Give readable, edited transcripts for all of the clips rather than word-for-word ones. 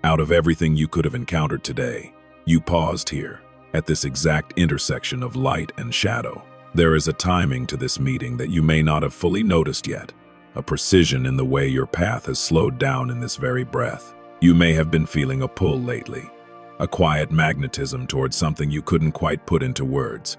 Out of everything you could have encountered today, you paused here, at this exact intersection of light and shadow. There is a timing to this meeting that you may not have fully noticed yet, a precision in the way your path has slowed down in this very breath. You may have been feeling a pull lately, a quiet magnetism towards something you couldn't quite put into words,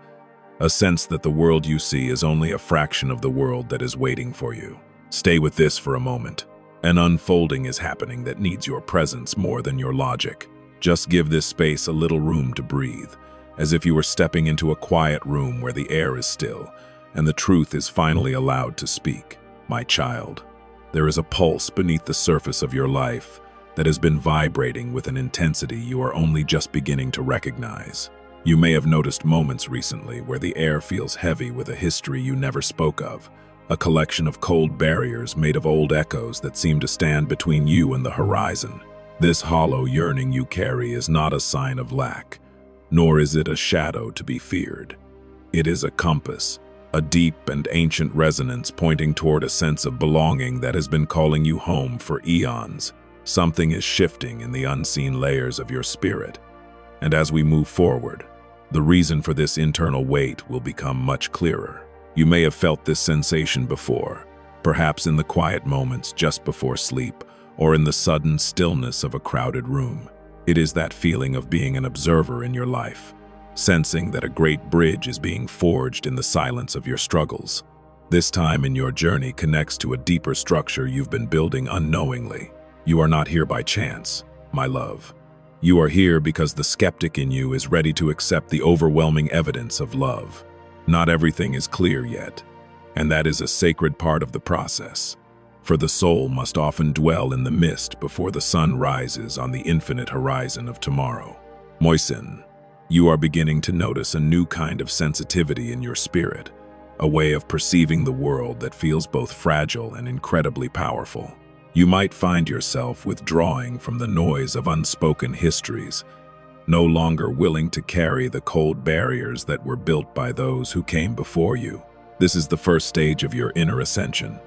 a sense that the world you see is only a fraction of the world that is waiting for you. Stay with this for a moment. An unfolding is happening that needs your presence more than your logic. Just give this space a little room to breathe, as if you were stepping into a quiet room where the air is still and the truth is finally allowed to speak. My child, there is a pulse beneath the surface of your life that has been vibrating with an intensity you are only just beginning to recognize. You may have noticed moments recently where the air feels heavy with a history you never spoke of, a collection of cold barriers made of old echoes that seem to stand between you and the horizon. This hollow yearning you carry is not a sign of lack, nor is it a shadow to be feared. It is a compass, a deep and ancient resonance pointing toward a sense of belonging that has been calling you home for eons. Something is shifting in the unseen layers of your spirit, and as we move forward, the reason for this internal weight will become much clearer. You may have felt this sensation before, perhaps in the quiet moments just before sleep, or in the sudden stillness of a crowded room. It is that feeling of being an observer in your life, sensing that a great bridge is being forged in the silence of your struggles. This time in your journey connects to a deeper structure you've been building unknowingly. You are not here by chance, my love. You are here because the skeptic in you is ready to accept the overwhelming evidence of love. Not everything is clear yet, and that is a sacred part of the process. For the soul must often dwell in the mist before the sun rises on the infinite horizon of tomorrow. Moisin, you are beginning to notice a new kind of sensitivity in your spirit, a way of perceiving the world that feels both fragile and incredibly powerful. You might find yourself withdrawing from the noise of unspoken histories, no longer willing to carry the cold barriers that were built by those who came before you. This is the first stage of your inner ascension,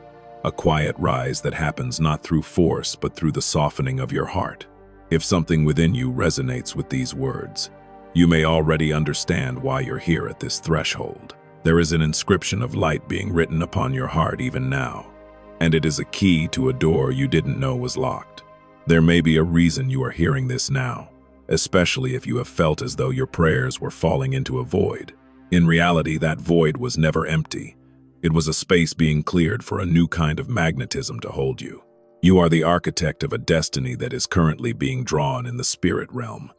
a quiet rise that happens not through force but through the softening of your heart. If something within you resonates with these words, you may already understand why you're here at this threshold. There is an inscription of light being written upon your heart even now, and it is a key to a door you didn't know was locked. There may be a reason you are hearing this now, especially if you have felt as though your prayers were falling into a void. In reality, that void was never empty. It was a space being cleared for a new kind of magnetism to hold you. You are the architect of a destiny that is currently being drawn in the spirit realm,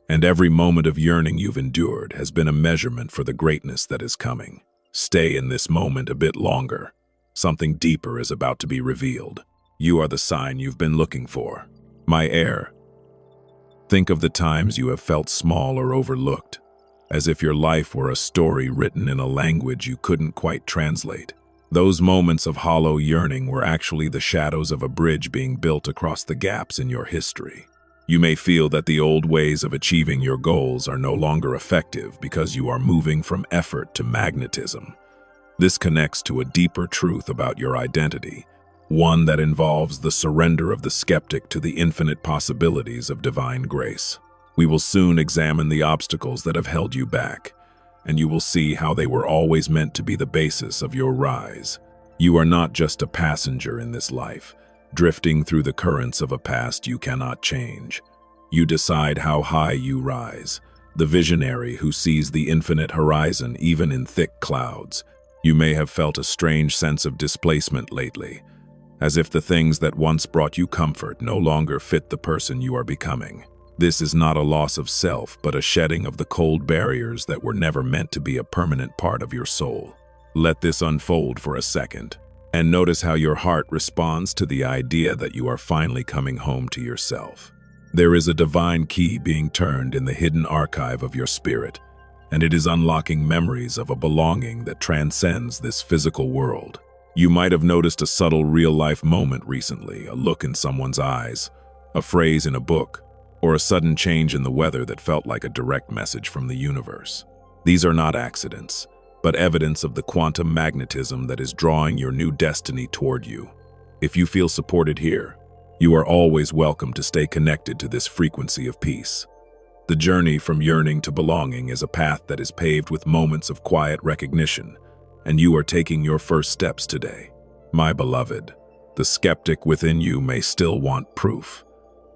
and every moment of yearning you've endured has been a measurement for the greatness that is coming. Stay in this moment a bit longer. Something deeper is about to be revealed. You are the sign you've been looking for. My heir, think of the times you have felt small or overlooked, as if your life were a story written in a language you couldn't quite translate. Those moments of hollow yearning were actually the shadows of a bridge being built across the gaps in your history. You may feel that the old ways of achieving your goals are no longer effective because you are moving from effort to magnetism. This connects to a deeper truth about your identity, one that involves the surrender of the skeptic to the infinite possibilities of divine grace. We will soon examine the obstacles that have held you back, and you will see how they were always meant to be the basis of your rise. You are not just a passenger in this life, drifting through the currents of a past you cannot change. You decide how high you rise, the visionary who sees the infinite horizon even in thick clouds. You may have felt a strange sense of displacement lately, as if the things that once brought you comfort no longer fit the person you are becoming. This is not a loss of self, but a shedding of the cold barriers that were never meant to be a permanent part of your soul. Let this unfold for a second, and notice how your heart responds to the idea that you are finally coming home to yourself. There is a divine key being turned in the hidden archive of your spirit, and it is unlocking memories of a belonging that transcends this physical world. You might have noticed a subtle real-life moment recently, a look in someone's eyes, a phrase in a book, or a sudden change in the weather that felt like a direct message from the universe. These are not accidents, but evidence of the quantum magnetism that is drawing your new destiny toward you. If you feel supported here, You are always welcome to stay connected to this frequency of peace. The journey from yearning to belonging is a path that is paved with moments of quiet recognition, and you are taking your first steps today. My beloved, the skeptic within you may still want proof,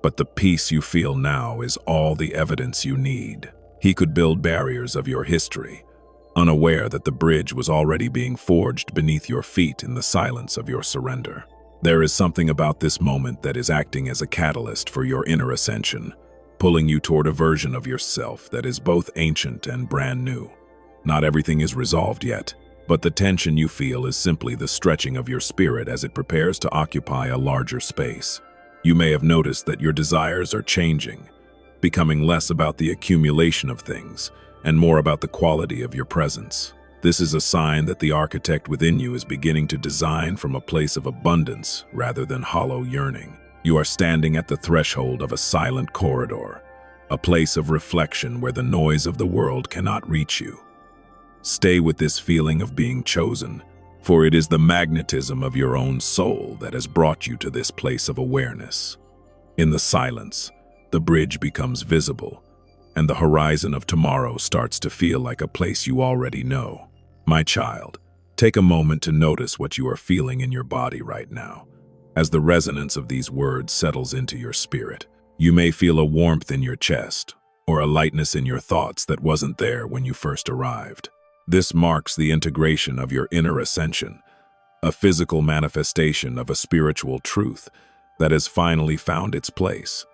but the peace you feel now is all the evidence you need. He could build barriers of your history, unaware that the bridge was already being forged beneath your feet in the silence of your surrender. There is something about this moment that is acting as a catalyst for your inner ascension, pulling you toward a version of yourself that is both ancient and brand new. Not everything is resolved yet, but the tension you feel is simply the stretching of your spirit as it prepares to occupy a larger space. You may have noticed that your desires are changing, becoming less about the accumulation of things and more about the quality of your presence. This is a sign that the architect within you is beginning to design from a place of abundance rather than hollow yearning. You are standing at the threshold of a silent corridor, a place of reflection where the noise of the world cannot reach you. Stay with this feeling of being chosen, for it is the magnetism of your own soul that has brought you to this place of awareness. In the silence, the bridge becomes visible, and the horizon of tomorrow starts to feel like a place you already know. My child, take a moment to notice what you are feeling in your body right now. As the resonance of these words settles into your spirit, you may feel a warmth in your chest or a lightness in your thoughts that wasn't there when you first arrived. This marks the integration of your inner ascension, a physical manifestation of a spiritual truth that has finally found its place.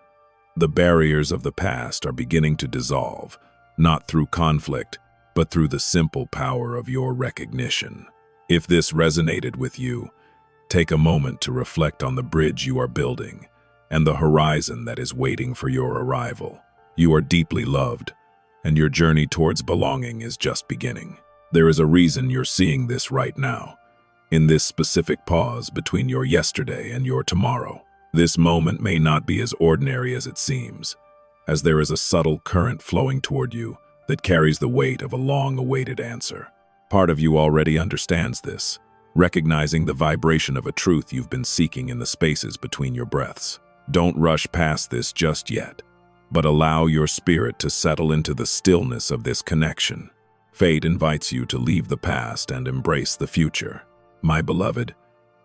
The barriers of the past are beginning to dissolve, not through conflict, but through the simple power of your recognition. If this resonated with you, take a moment to reflect on the bridge you are building and the horizon that is waiting for your arrival. You are deeply loved, and your journey towards belonging is just beginning. There is a reason you're seeing this right now, in this specific pause between your yesterday and your tomorrow. This moment may not be as ordinary as it seems, as there is a subtle current flowing toward you that carries the weight of a long-awaited answer. Part of you already understands this, recognizing the vibration of a truth you've been seeking in the spaces between your breaths. Don't rush past this just yet, but allow your spirit to settle into the stillness of this connection. Fate invites you to leave the past and embrace the future. My beloved,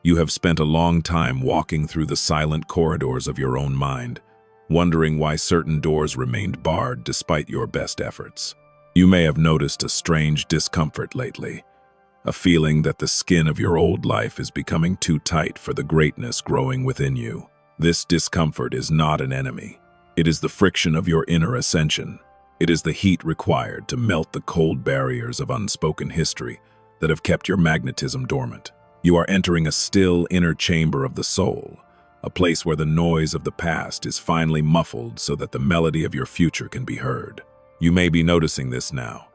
you have spent a long time walking through the silent corridors of your own mind, wondering why certain doors remained barred despite your best efforts. You may have noticed a strange discomfort lately, a feeling that the skin of your old life is becoming too tight for the greatness growing within you. This discomfort is not an enemy. It is the friction of your inner ascension. It is the heat required to melt the cold barriers of unspoken history that have kept your magnetism dormant. You are entering a still inner chamber of the soul, a place where the noise of the past is finally muffled so that the melody of your future can be heard. You may be noticing this now,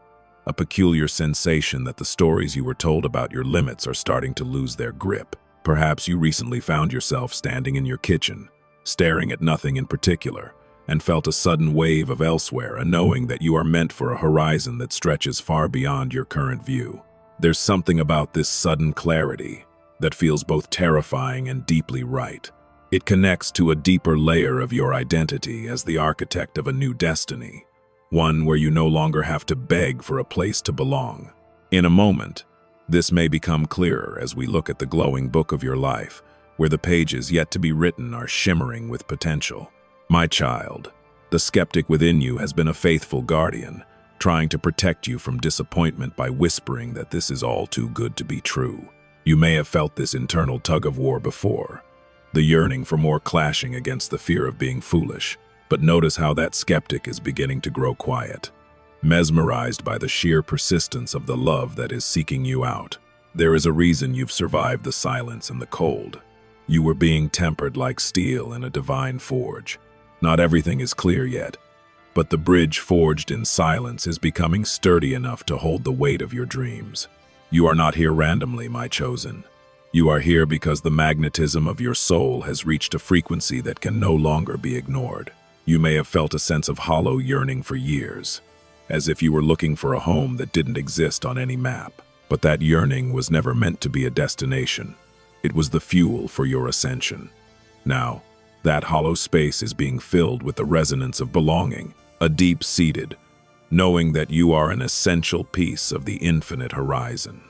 a peculiar sensation that the stories you were told about your limits are starting to lose their grip. Perhaps you recently found yourself standing in your kitchen, staring at nothing in particular, and felt a sudden wave of elsewhere, a knowing that you are meant for a horizon that stretches far beyond your current view. There's something about this sudden clarity that feels both terrifying and deeply right. It connects to a deeper layer of your identity as the architect of a new destiny, one where you no longer have to beg for a place to belong. In a moment, this may become clearer as we look at the glowing book of your life, where the pages yet to be written are shimmering with potential. My child, the skeptic within you has been a faithful guardian, trying to protect you from disappointment by whispering that this is all too good to be true. You may have felt this internal tug-of-war before, the yearning for more clashing against the fear of being foolish. But notice how that skeptic is beginning to grow quiet, mesmerized by the sheer persistence of the love that is seeking you out. There is a reason you've survived the silence and the cold. You were being tempered like steel in a divine forge. Not everything is clear yet, but the bridge forged in silence is becoming sturdy enough to hold the weight of your dreams. You are not here randomly, my chosen. You are here because the magnetism of your soul has reached a frequency that can no longer be ignored. You may have felt a sense of hollow yearning for years, as if you were looking for a home that didn't exist on any map. But that yearning was never meant to be a destination. It was the fuel for your ascension. Now, That hollow space is being filled with the resonance of belonging, a deep-seated, knowing that you are an essential piece of the infinite horizon.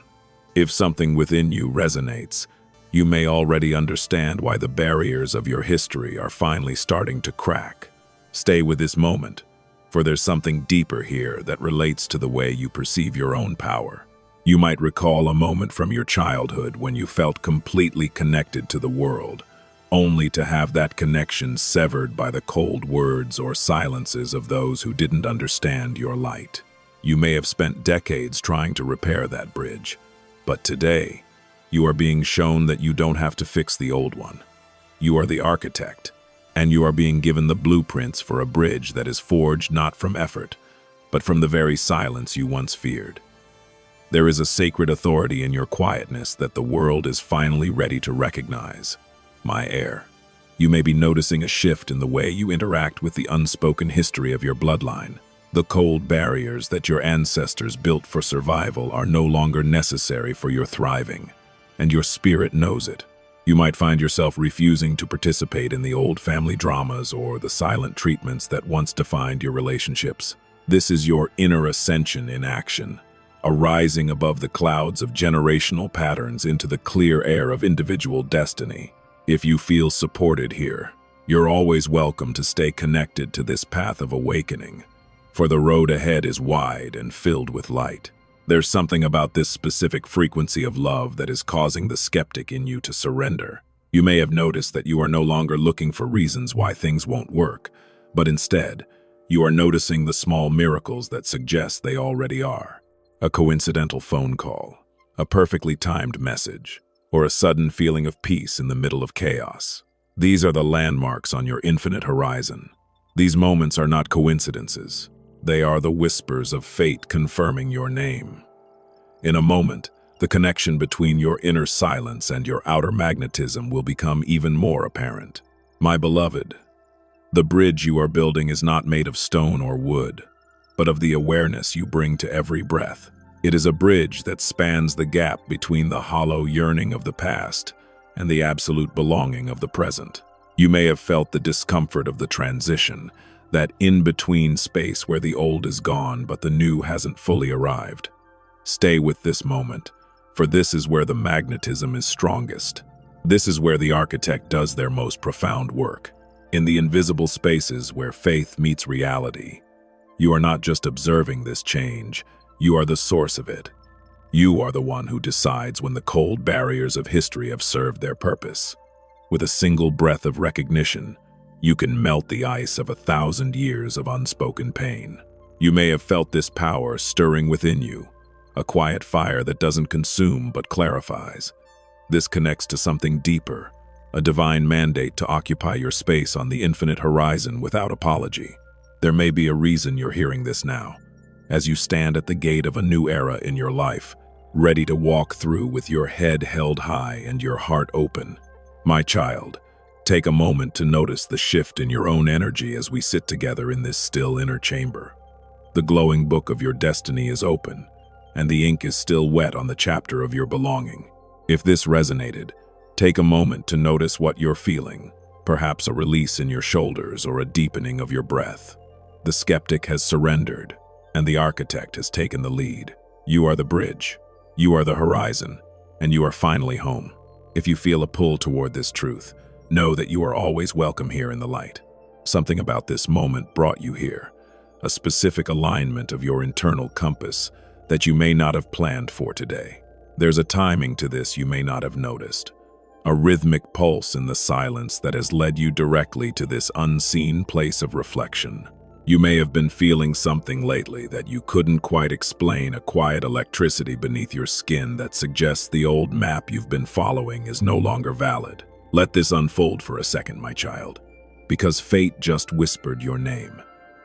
If something within you resonates, you may already understand why the barriers of your history are finally starting to crack. Stay with this moment, for there's something deeper here that relates to the way you perceive your own power. You might recall a moment from your childhood when you felt completely connected to the world, only to have that connection severed by the cold words or silences of those who didn't understand your light. You may have spent decades trying to repair that bridge, but today, you are being shown that you don't have to fix the old one. You are the architect, and you are being given the blueprints for a bridge that is forged not from effort, but from the very silence you once feared. There is a sacred authority in your quietness that the world is finally ready to recognize. My heir, you may be noticing a shift in the way you interact with the unspoken history of your bloodline. The cold barriers that your ancestors built for survival are no longer necessary for your thriving, and your spirit knows it. You might find yourself refusing to participate in the old family dramas or the silent treatments that once defined your relationships. This is your inner ascension in action, a rising above the clouds of generational patterns into the clear air of individual destiny. If you feel supported here, you're always welcome to stay connected to this path of awakening, for the road ahead is wide and filled with light. There's something about this specific frequency of love that is causing the skeptic in you to surrender. You may have noticed that you are no longer looking for reasons why things won't work, but instead, you are noticing the small miracles that suggest they already are. A coincidental phone call, a perfectly timed message, or a sudden feeling of peace in the middle of chaos. These are the landmarks on your infinite horizon. These moments are not coincidences. They are the whispers of fate confirming your name. In a moment, the connection between your inner silence and your outer magnetism will become even more apparent. My beloved, the bridge you are building is not made of stone or wood, but of the awareness you bring to every breath. It is a bridge that spans the gap between the hollow yearning of the past and the absolute belonging of the present. You may have felt the discomfort of the transition, that in-between space where the old is gone but the new hasn't fully arrived. Stay with this moment, for this is where the magnetism is strongest. This is where the architect does their most profound work. In the invisible spaces where faith meets reality, you are not just observing this change, you are the source of it. You are the one who decides when the cold barriers of history have served their purpose. With a single breath of recognition, you can melt the ice of 1,000 years of unspoken pain. You may have felt this power stirring within you, a quiet fire that doesn't consume but clarifies. This connects to something deeper, a divine mandate to occupy your space on the infinite horizon without apology. There may be a reason you're hearing this now, as you stand at the gate of a new era in your life, ready to walk through with your head held high and your heart open. My child, take a moment to notice the shift in your own energy as we sit together in this still inner chamber. The glowing book of your destiny is open, and the ink is still wet on the chapter of your belonging. If this resonated, take a moment to notice what you're feeling, perhaps a release in your shoulders or a deepening of your breath. The skeptic has surrendered, and the architect has taken the lead. You are the bridge, you are the horizon, and you are finally home. If you feel a pull toward this truth, know that you are always welcome here in the light. Something about this moment brought you here, a specific alignment of your internal compass that you may not have planned for today. There's a timing to this you may not have noticed, a rhythmic pulse in the silence that has led you directly to this unseen place of reflection. You may have been feeling something lately that you couldn't quite explain, a quiet electricity beneath your skin that suggests the old map you've been following is no longer valid. Let this unfold for a second, my child, because fate just whispered your name,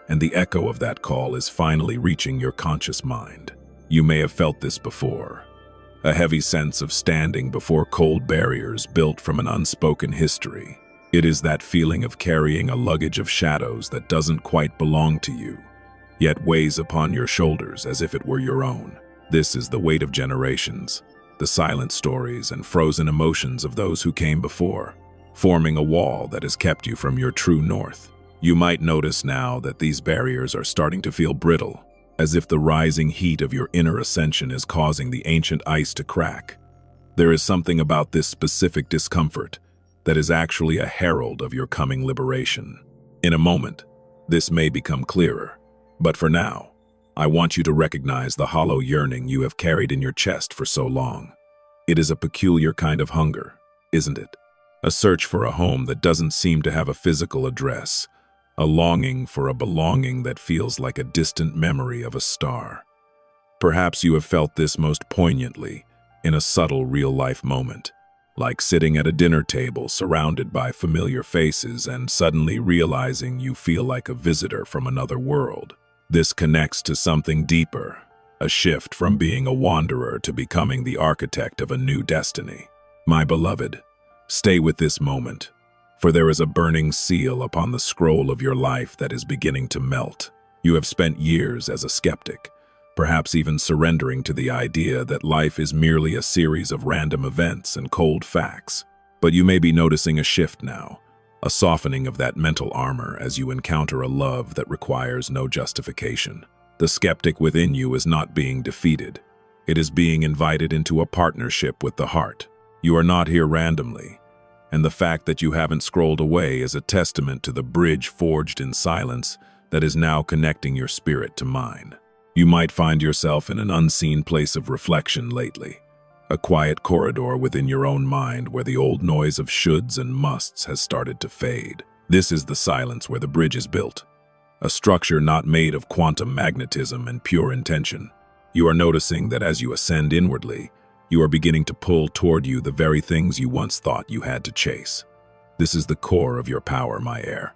and the echo of that call is finally reaching your conscious mind. You may have felt this before, a heavy sense of standing before cold barriers built from an unspoken history. It is that feeling of carrying a luggage of shadows that doesn't quite belong to you, yet weighs upon your shoulders as if it were your own. This is the weight of generations, the silent stories and frozen emotions of those who came before. forming a wall that has kept you from your true north. You might notice now that these barriers are starting to feel brittle, as if the rising heat of your inner ascension is causing the ancient ice to crack. There is something about this specific discomfort that is actually a herald of your coming liberation. In a moment, this may become clearer, but for now, I want you to recognize the hollow yearning you have carried in your chest for so long. It is a peculiar kind of hunger, isn't it? A search for a home that doesn't seem to have a physical address, a longing for a belonging that feels like a distant memory of a star. Perhaps you have felt this most poignantly in a subtle real-life moment, like sitting at a dinner table surrounded by familiar faces and suddenly realizing you feel like a visitor from another world. This connects to something deeper, a shift from being a wanderer to becoming the architect of a new destiny. My beloved, stay with this moment, for there is a burning seal upon the scroll of your life that is beginning to melt. You have spent years as a skeptic, perhaps even surrendering to the idea that life is merely a series of random events and cold facts. But you may be noticing a shift now, a softening of that mental armor as you encounter a love that requires no justification. The skeptic within you is not being defeated. It is being invited into a partnership with the heart. You are not here randomly, and the fact that you haven't scrolled away is a testament to the bridge forged in silence that is now connecting your spirit to mine. You might find yourself in an unseen place of reflection lately, a quiet corridor within your own mind where the old noise of shoulds and musts has started to fade. This is the silence where the bridge is built, a structure not made of quantum magnetism and pure intention. You are noticing that as you ascend inwardly, you are beginning to pull toward you the very things you once thought you had to chase. This is the core of your power, my heir.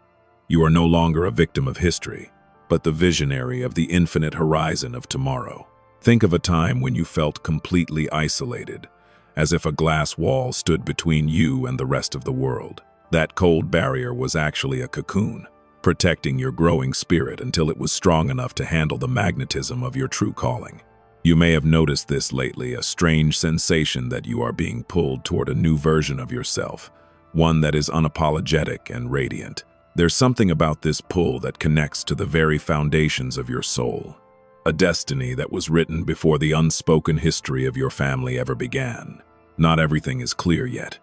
You are no longer a victim of history, but the visionary of the infinite horizon of tomorrow. Think of a time when you felt completely isolated, as if a glass wall stood between you and the rest of the world. That cold barrier was actually a cocoon, protecting your growing spirit until it was strong enough to handle the magnetism of your true calling. You may have noticed this lately, a strange sensation that you are being pulled toward a new version of yourself, one that is unapologetic and radiant. There's something about this pull that connects to the very foundations of your soul, a destiny that was written before the unspoken history of your family ever began. Not everything is clear yet,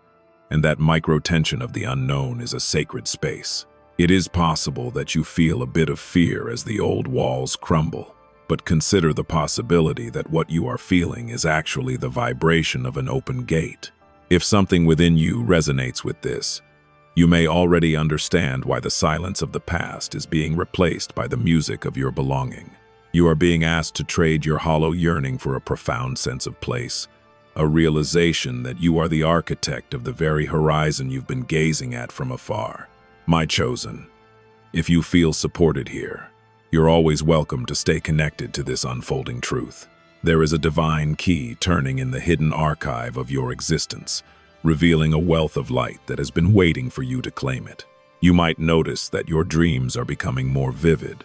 and that micro-tension of the unknown is a sacred space. It is possible that you feel a bit of fear as the old walls crumble, but consider the possibility that what you are feeling is actually the vibration of an open gate. If something within you resonates with this, you may already understand why the silence of the past is being replaced by the music of your belonging. You are being asked to trade your hollow yearning for a profound sense of place, a realization that you are the architect of the very horizon you've been gazing at from afar. My chosen, if you feel supported here, you're always welcome to stay connected to this unfolding truth. There is a divine key turning in the hidden archive of your existence, revealing a wealth of light that has been waiting for you to claim it. You might notice that your dreams are becoming more vivid,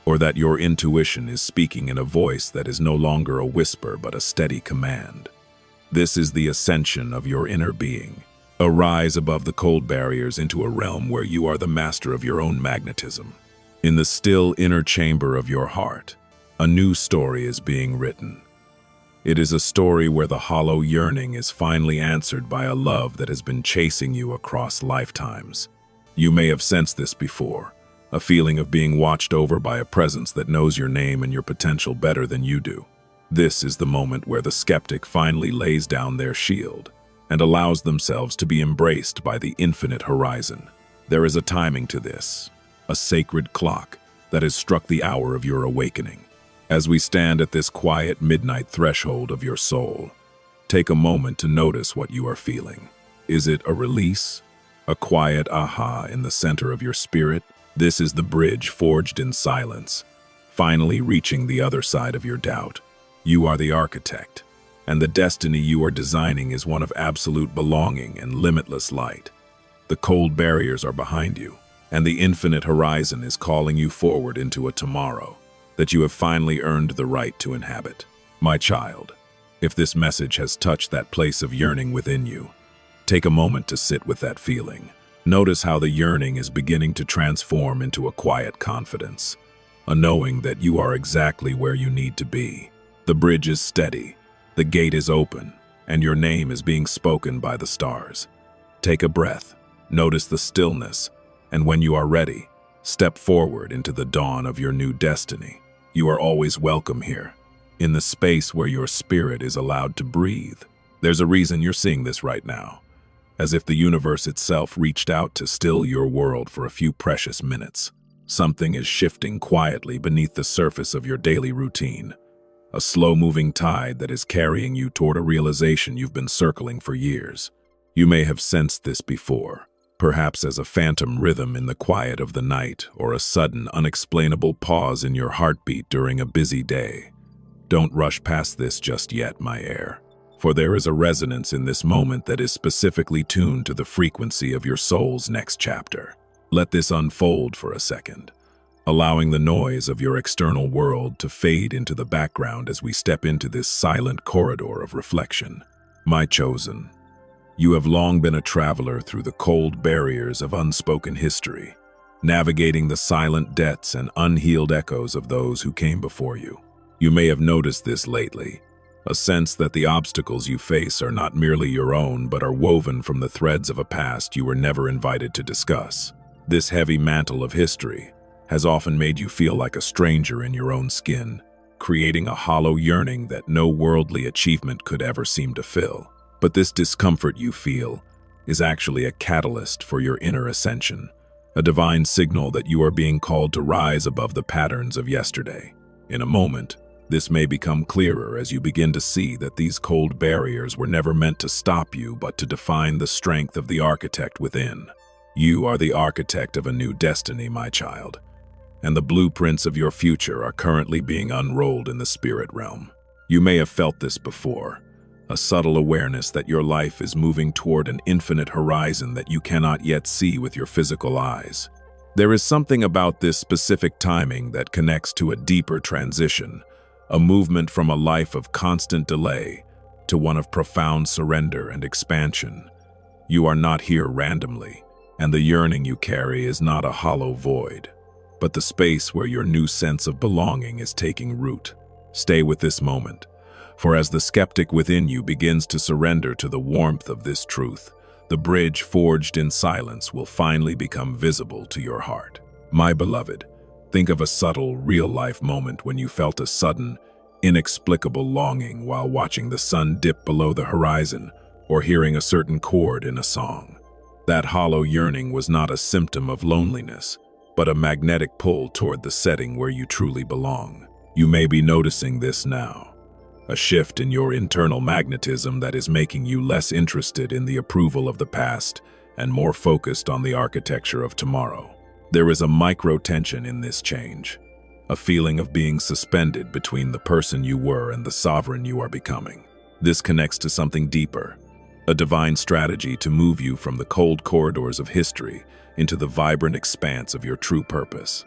or that your intuition is speaking in a voice that is no longer a whisper but a steady command. This is the ascension of your inner being, a rise above the cold barriers into a realm where you are the master of your own magnetism. In the still inner chamber of your heart, a new story is being written. It is a story where the hollow yearning is finally answered by a love that has been chasing you across lifetimes. You may have sensed this before, a feeling of being watched over by a presence that knows your name and your potential better than you do. This is the moment where the skeptic finally lays down their shield and allows themselves to be embraced by the infinite horizon. There is a timing to this, a sacred clock that has struck the hour of your awakening. As we stand at this quiet midnight threshold of your soul, take a moment to notice what you are feeling. Is it a release? A quiet aha in the center of your spirit? This is the bridge forged in silence, finally reaching the other side of your doubt. You are the architect, and the destiny you are designing is one of absolute belonging and limitless light. The cold barriers are behind you, and the infinite horizon is calling you forward into a tomorrow that you have finally earned the right to inhabit. My child, if this message has touched that place of yearning within you, take a moment to sit with that feeling, Notice how the yearning is beginning to transform into a quiet confidence, a knowing that you are exactly where you need to be. The bridge is steady, the gate is open, and your name is being spoken by the stars. Take a breath, notice the stillness, and when you are ready, step forward into the dawn of your new destiny. You are always welcome here, in the space where your spirit is allowed to breathe. There's a reason you're seeing this right now, as if the universe itself reached out to still your world for a few precious minutes. Something is shifting quietly beneath the surface of your daily routine, a slow-moving tide that is carrying you toward a realization you've been circling for years. You may have sensed this before, perhaps as a phantom rhythm in the quiet of the night or a sudden, unexplainable pause in your heartbeat during a busy day. Don't rush past this just yet, my heir, for there is a resonance in this moment that is specifically tuned to the frequency of your soul's next chapter. Let this unfold for a second, allowing the noise of your external world to fade into the background as we step into this silent corridor of reflection. My chosen, you have long been a traveler through the cold barriers of unspoken history, navigating the silent debts and unhealed echoes of those who came before you. You may have noticed this lately, a sense that the obstacles you face are not merely your own but are woven from the threads of a past you were never invited to discuss. This heavy mantle of history has often made you feel like a stranger in your own skin, creating a hollow yearning that no worldly achievement could ever seem to fill. But this discomfort you feel is actually a catalyst for your inner ascension, a divine signal that you are being called to rise above the patterns of yesterday. In a moment, this may become clearer as you begin to see that these cold barriers were never meant to stop you but to define the strength of the architect within. You are the architect of a new destiny, my child, and the blueprints of your future are currently being unrolled in the spirit realm. You may have felt this before, a subtle awareness that your life is moving toward an infinite horizon that you cannot yet see with your physical eyes. There is something about this specific timing that connects to a deeper transition, a movement from a life of constant delay to one of profound surrender and expansion. You are not here randomly, and the yearning you carry is not a hollow void, but the space where your new sense of belonging is taking root. Stay with this moment, for as the skeptic within you begins to surrender to the warmth of this truth, the bridge forged in silence will finally become visible to your heart. My beloved, think of a subtle, real-life moment when you felt a sudden, inexplicable longing while watching the sun dip below the horizon or hearing a certain chord in a song. That hollow yearning was not a symptom of loneliness, but a magnetic pull toward the setting where you truly belong. You may be noticing this now, a shift in your internal magnetism that is making you less interested in the approval of the past and more focused on the architecture of tomorrow. There is a micro-tension in this change, a feeling of being suspended between the person you were and the sovereign you are becoming. This connects to something deeper, a divine strategy to move you from the cold corridors of history into the vibrant expanse of your true purpose.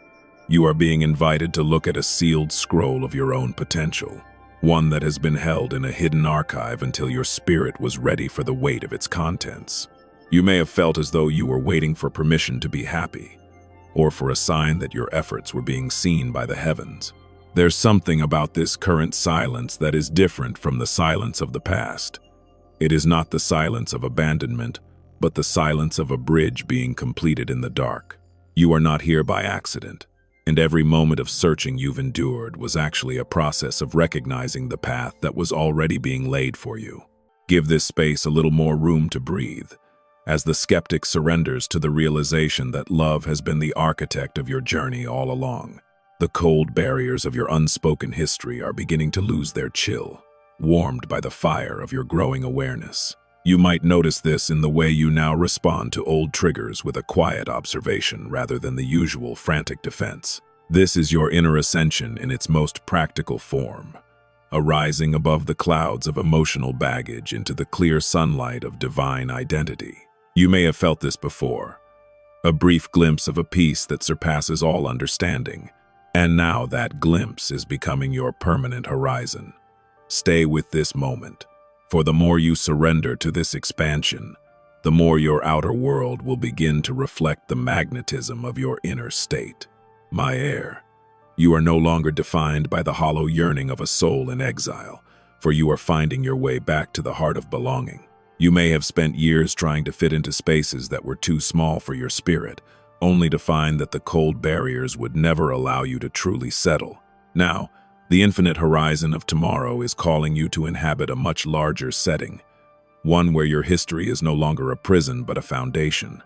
You are being invited to look at a sealed scroll of your own potential, one that has been held in a hidden archive until your spirit was ready for the weight of its contents. You may have felt as though you were waiting for permission to be happy, or for a sign that your efforts were being seen by the heavens. There's something about this current silence that is different from the silence of the past. It is not the silence of abandonment, but the silence of a bridge being completed in the dark. You are not here by accident, and every moment of searching you've endured was actually a process of recognizing the path that was already being laid for you. Give this space a little more room to breathe, as the skeptic surrenders to the realization that love has been the architect of your journey all along. The cold barriers of your unspoken history are beginning to lose their chill, warmed by the fire of your growing awareness. You might notice this in the way you now respond to old triggers with a quiet observation rather than the usual frantic defense. This is your inner ascension in its most practical form, a rising above the clouds of emotional baggage into the clear sunlight of divine identity. You may have felt this before, a brief glimpse of a peace that surpasses all understanding, and now that glimpse is becoming your permanent horizon. Stay with this moment, for the more you surrender to this expansion, the more your outer world will begin to reflect the magnetism of your inner state. My heir, you are no longer defined by the hollow yearning of a soul in exile, for you are finding your way back to the heart of belonging. You may have spent years trying to fit into spaces that were too small for your spirit, only to find that the cold barriers would never allow you to truly settle. Now, the infinite horizon of tomorrow is calling you to inhabit a much larger setting, one where your history is no longer a prison but a foundation.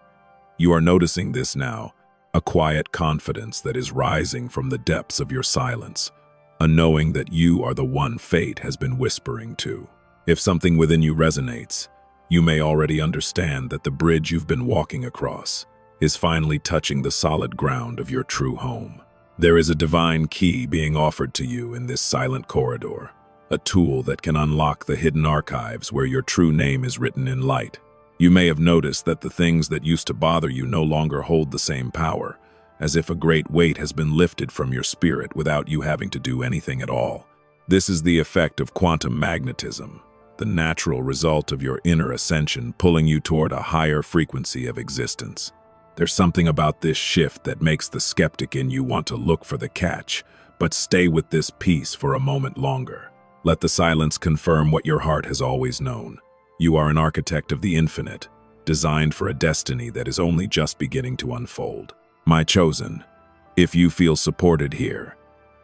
You are noticing this now, a quiet confidence that is rising from the depths of your silence, a knowing that you are the one fate has been whispering to. If something within you resonates, you may already understand that the bridge you've been walking across is finally touching the solid ground of your true home. There is a divine key being offered to you in this silent corridor, a tool that can unlock the hidden archives where your true name is written in light. You may have noticed that the things that used to bother you no longer hold the same power, as if a great weight has been lifted from your spirit without you having to do anything at all. This is the effect of quantum magnetism, the natural result of your inner ascension pulling you toward a higher frequency of existence. There's something about this shift that makes the skeptic in you want to look for the catch, but stay with this peace for a moment longer. Let the silence confirm what your heart has always known. You are an architect of the infinite, designed for a destiny that is only just beginning to unfold. My chosen, if you feel supported here,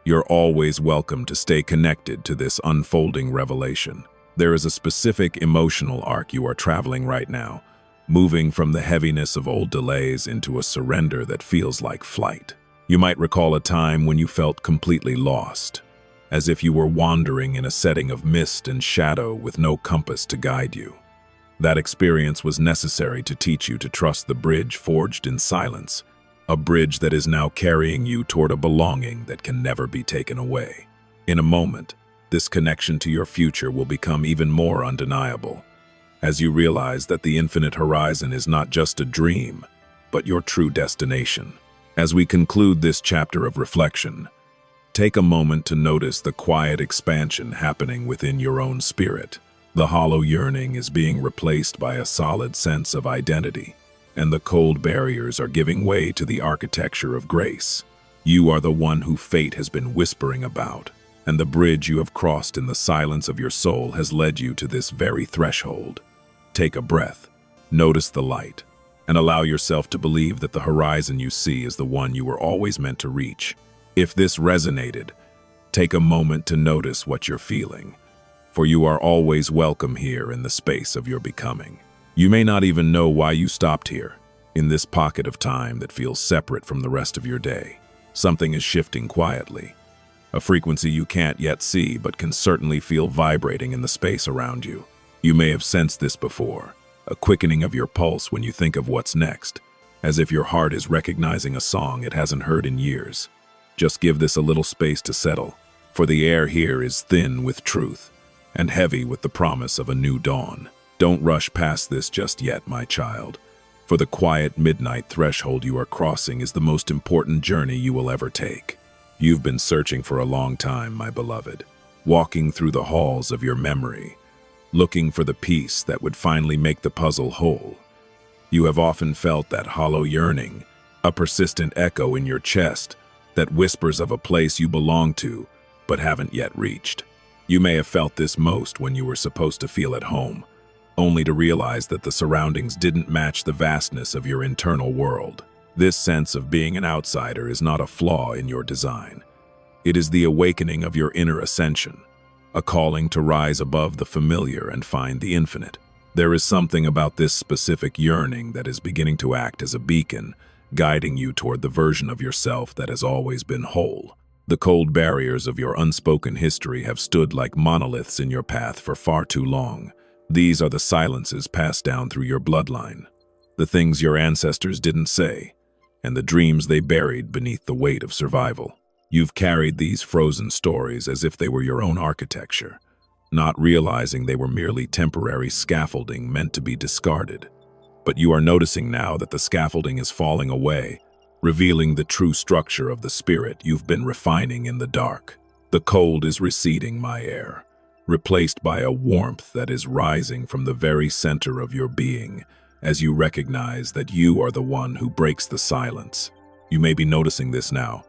you're always welcome to stay connected to this unfolding revelation. There is a specific emotional arc you are traveling right now, moving from the heaviness of old delays into a surrender that feels like flight. You might recall a time when you felt completely lost, as if you were wandering in a setting of mist and shadow with no compass to guide you. That experience was necessary to teach you to trust the bridge forged in silence, a bridge that is now carrying you toward a belonging that can never be taken away. In a moment, this connection to your future will become even more undeniable, as you realize that the infinite horizon is not just a dream, but your true destination. As we conclude this chapter of reflection, take a moment to notice the quiet expansion happening within your own spirit. The hollow yearning is being replaced by a solid sense of identity, and the cold barriers are giving way to the architecture of grace. You are the one who fate has been whispering about, and the bridge you have crossed in the silence of your soul has led you to this very threshold. Take a breath, notice the light, and allow yourself to believe that the horizon you see is the one you were always meant to reach. If this resonated, take a moment to notice what you're feeling, for you are always welcome here in the space of your becoming. You may not even know why you stopped here, in this pocket of time that feels separate from the rest of your day. Something is shifting quietly, a frequency you can't yet see but can certainly feel vibrating in the space around you. You may have sensed this before, a quickening of your pulse when you think of what's next, as if your heart is recognizing a song it hasn't heard in years. Just give this a little space to settle, for the air here is thin with truth and heavy with the promise of a new dawn. Don't rush past this just yet, my child, for the quiet midnight threshold you are crossing is the most important journey you will ever take. You've been searching for a long time, my beloved, walking through the halls of your memory, looking for the piece that would finally make the puzzle whole. You have often felt that hollow yearning, a persistent echo in your chest that whispers of a place you belong to but haven't yet reached. You may have felt this most when you were supposed to feel at home, only to realize that the surroundings didn't match the vastness of your internal world. This sense of being an outsider is not a flaw in your design. It is the awakening of your inner ascension, a calling to rise above the familiar and find the infinite. There is something about this specific yearning that is beginning to act as a beacon, guiding you toward the version of yourself that has always been whole. The cold barriers of your unspoken history have stood like monoliths in your path for far too long. These are the silences passed down through your bloodline, the things your ancestors didn't say, and the dreams they buried beneath the weight of survival. You've carried these frozen stories as if they were your own architecture, not realizing they were merely temporary scaffolding meant to be discarded. But you are noticing now that the scaffolding is falling away, revealing the true structure of the spirit you've been refining in the dark. The cold is receding, my heir, replaced by a warmth that is rising from the very center of your being, as you recognize that you are the one who breaks the silence. You may be noticing this now,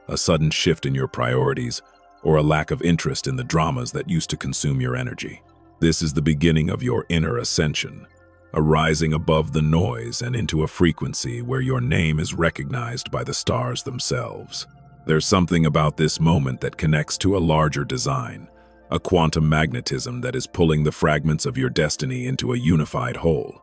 a sudden shift in your priorities, or a lack of interest in the dramas that used to consume your energy. This is the beginning of your inner ascension, a rising above the noise and into a frequency where your name is recognized by the stars themselves. There's something about this moment that connects to a larger design, a quantum magnetism that is pulling the fragments of your destiny into a unified whole.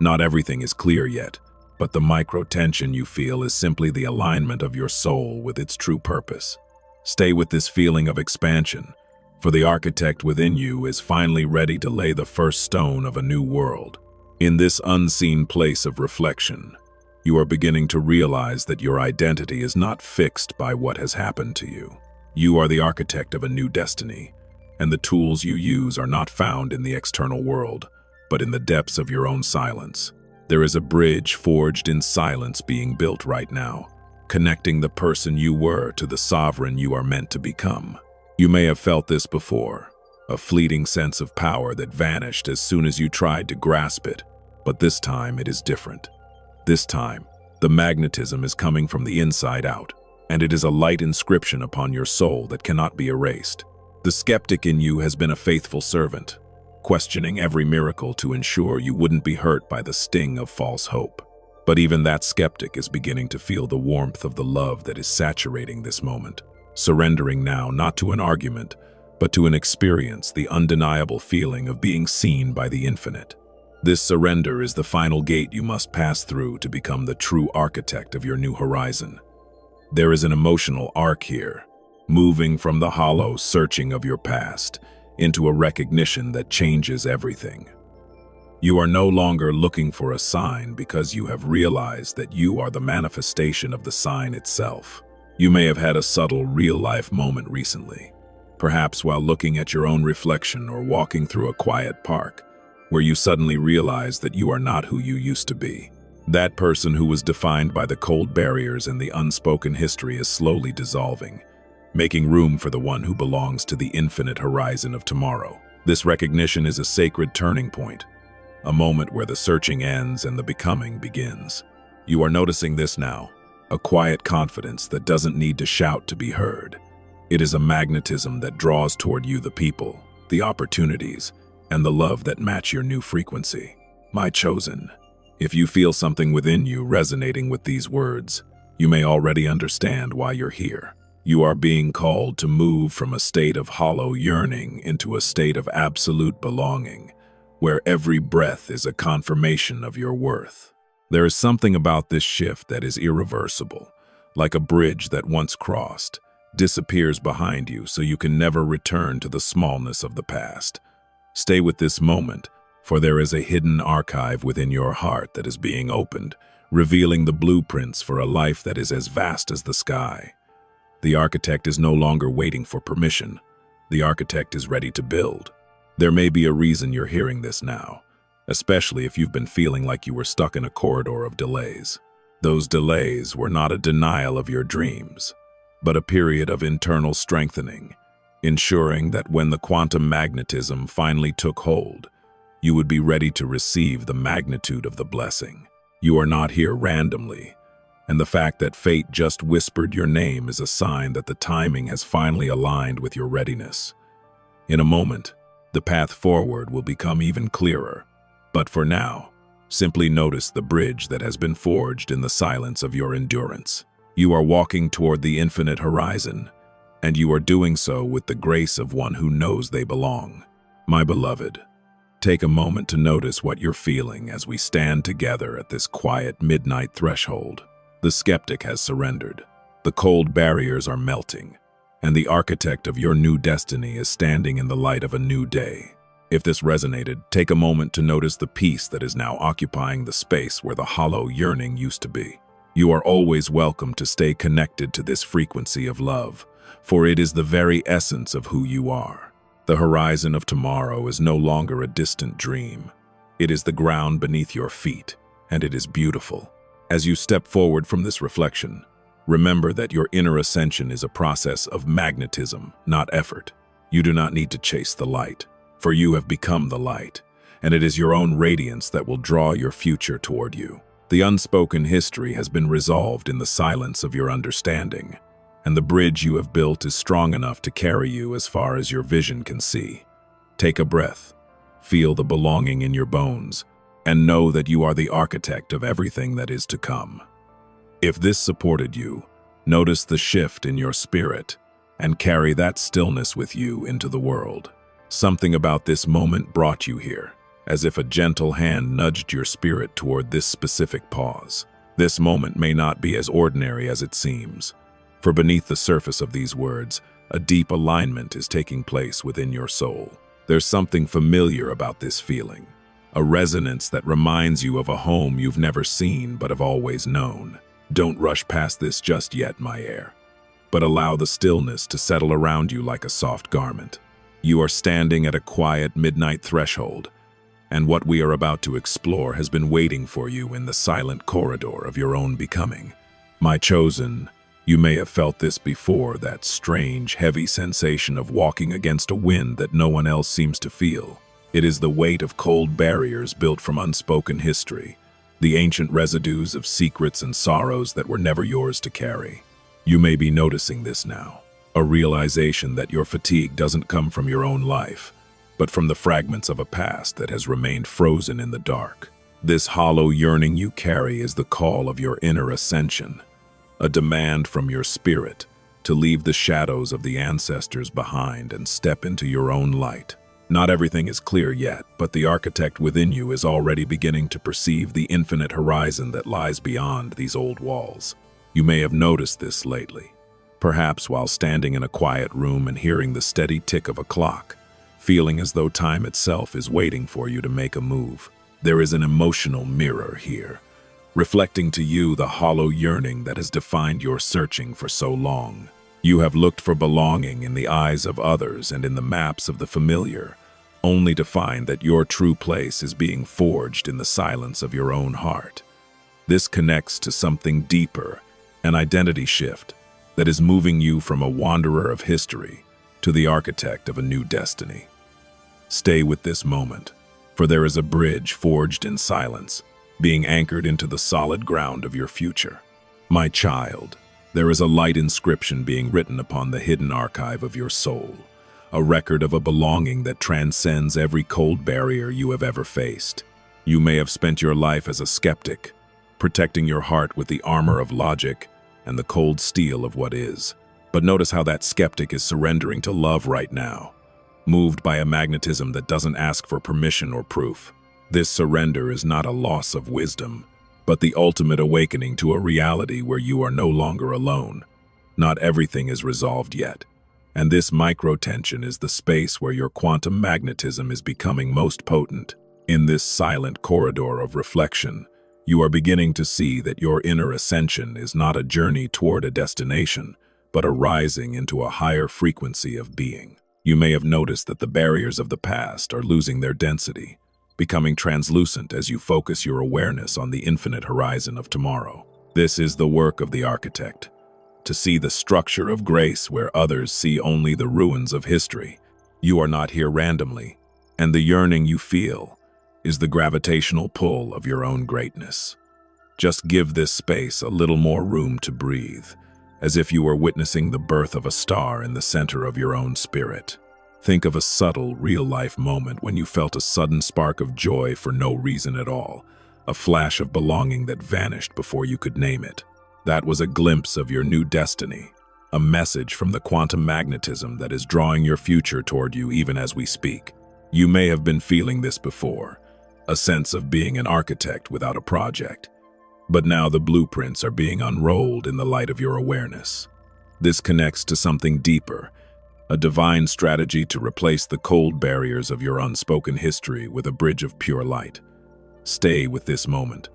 Not everything is clear yet, but the micro-tension you feel is simply the alignment of your soul with its true purpose. Stay with this feeling of expansion, for the architect within you is finally ready to lay the first stone of a new world. In this unseen place of reflection, you are beginning to realize that your identity is not fixed by what has happened to you. You are the architect of a new destiny, and the tools you use are not found in the external world, but in the depths of your own silence. There is a bridge forged in silence being built right now, connecting the person you were to the sovereign you are meant to become. You may have felt this before, a fleeting sense of power that vanished as soon as you tried to grasp it, but this time it is different. This time, the magnetism is coming from the inside out, and it is a light inscription upon your soul that cannot be erased. The skeptic in you has been a faithful servant, questioning every miracle to ensure you wouldn't be hurt by the sting of false hope. But even that skeptic is beginning to feel the warmth of the love that is saturating this moment, surrendering now not to an argument, but to an experience, the undeniable feeling of being seen by the infinite. This surrender is the final gate you must pass through to become the true architect of your new horizon. There is an emotional arc here, moving from the hollow searching of your past into a recognition that changes everything. You are no longer looking for a sign because you have realized that you are the manifestation of the sign itself. You may have had a subtle real-life moment recently, perhaps while looking at your own reflection or walking through a quiet park, where you suddenly realize that you are not who you used to be. That person who was defined by the cold barriers and the unspoken history is slowly dissolving, making room for the one who belongs to the infinite horizon of tomorrow. This recognition is a sacred turning point, a moment where the searching ends and the becoming begins. You are noticing this now, a quiet confidence that doesn't need to shout to be heard. It is a magnetism that draws toward you the people, the opportunities, and the love that match your new frequency. My chosen. If you feel something within you resonating with these words, you may already understand why you're here. You are being called to move from a state of hollow yearning into a state of absolute belonging, where every breath is a confirmation of your worth. There is something about this shift that is irreversible, like a bridge that once crossed, disappears behind you so you can never return to the smallness of the past. Stay with this moment, for there is a hidden archive within your heart that is being opened, revealing the blueprints for a life that is as vast as the sky. The architect is no longer waiting for permission. The architect is ready to build. There may be a reason you're hearing this now, especially if you've been feeling like you were stuck in a corridor of delays. Those delays were not a denial of your dreams, but a period of internal strengthening, ensuring that when the quantum magnetism finally took hold, you would be ready to receive the magnitude of the blessing. You are not here randomly, and the fact that fate just whispered your name is a sign that the timing has finally aligned with your readiness. In a moment, the path forward will become even clearer, but for now, simply notice the bridge that has been forged in the silence of your endurance. You are walking toward the infinite horizon, and you are doing so with the grace of one who knows they belong. My beloved, take a moment to notice what you're feeling as we stand together at this quiet midnight threshold. The skeptic has surrendered. The cold barriers are melting, and the architect of your new destiny is standing in the light of a new day. If this resonated, take a moment to notice the peace that is now occupying the space where the hollow yearning used to be. You are always welcome to stay connected to this frequency of love, for it is the very essence of who you are. The horizon of tomorrow is no longer a distant dream. It is the ground beneath your feet, and it is beautiful. As you step forward from this reflection, remember that your inner ascension is a process of magnetism, not effort. You do not need to chase the light, for you have become the light, and it is your own radiance that will draw your future toward you. The unspoken history has been resolved in the silence of your understanding, and the bridge you have built is strong enough to carry you as far as your vision can see. Take a breath, feel the belonging in your bones, and know that you are the architect of everything that is to come. If this supported you, notice the shift in your spirit and carry that stillness with you into the world. Something about this moment brought you here, as if a gentle hand nudged your spirit toward this specific pause. This moment may not be as ordinary as it seems, for beneath the surface of these words, a deep alignment is taking place within your soul. There's something familiar about this feeling, a resonance that reminds you of a home you've never seen but have always known. Don't rush past this just yet, my heir, but allow the stillness to settle around you like a soft garment. You are standing at a quiet midnight threshold, and what we are about to explore has been waiting for you in the silent corridor of your own becoming. My chosen, you may have felt this before, that strange, heavy sensation of walking against a wind that no one else seems to feel. It is the weight of cold barriers built from unspoken history, the ancient residues of secrets and sorrows that were never yours to carry. You may be noticing this now, a realization that your fatigue doesn't come from your own life, but from the fragments of a past that has remained frozen in the dark. This hollow yearning you carry is the call of your inner ascension, a demand from your spirit to leave the shadows of the ancestors behind and step into your own light. Not everything is clear yet, but the architect within you is already beginning to perceive the infinite horizon that lies beyond these old walls. You may have noticed this lately, perhaps while standing in a quiet room and hearing the steady tick of a clock, feeling as though time itself is waiting for you to make a move. There is an emotional mirror here, reflecting to you the hollow yearning that has defined your searching for so long. You have looked for belonging in the eyes of others and in the maps of the familiar, only to find that your true place is being forged in the silence of your own heart. This connects to something deeper, an identity shift that is moving you from a wanderer of history to the architect of a new destiny. Stay with this moment, for there is a bridge forged in silence, being anchored into the solid ground of your future. My child, there is a light inscription being written upon the hidden archive of your soul, a record of a belonging that transcends every cold barrier you have ever faced. You may have spent your life as a skeptic, protecting your heart with the armor of logic and the cold steel of what is. But notice how that skeptic is surrendering to love right now, moved by a magnetism that doesn't ask for permission or proof. This surrender is not a loss of wisdom, but the ultimate awakening to a reality where you are no longer alone. Not everything is resolved yet, and this micro-tension is the space where your quantum magnetism is becoming most potent. In this silent corridor of reflection, you are beginning to see that your inner ascension is not a journey toward a destination, but a rising into a higher frequency of being. You may have noticed that the barriers of the past are losing their density, becoming translucent as you focus your awareness on the infinite horizon of tomorrow. This is the work of the architect, to see the structure of grace where others see only the ruins of history. You are not here randomly, and the yearning you feel is the gravitational pull of your own greatness. Just give this space a little more room to breathe, as if you were witnessing the birth of a star in the center of your own spirit. Think of a subtle, real-life moment when you felt a sudden spark of joy for no reason at all, a flash of belonging that vanished before you could name it. That was a glimpse of your new destiny, a message from the quantum magnetism that is drawing your future toward you even as we speak. You may have been feeling this before, a sense of being an architect without a project. But now the blueprints are being unrolled in the light of your awareness. This connects to something deeper, a divine strategy to replace the cold barriers of your unspoken history with a bridge of pure light. Stay with this moment,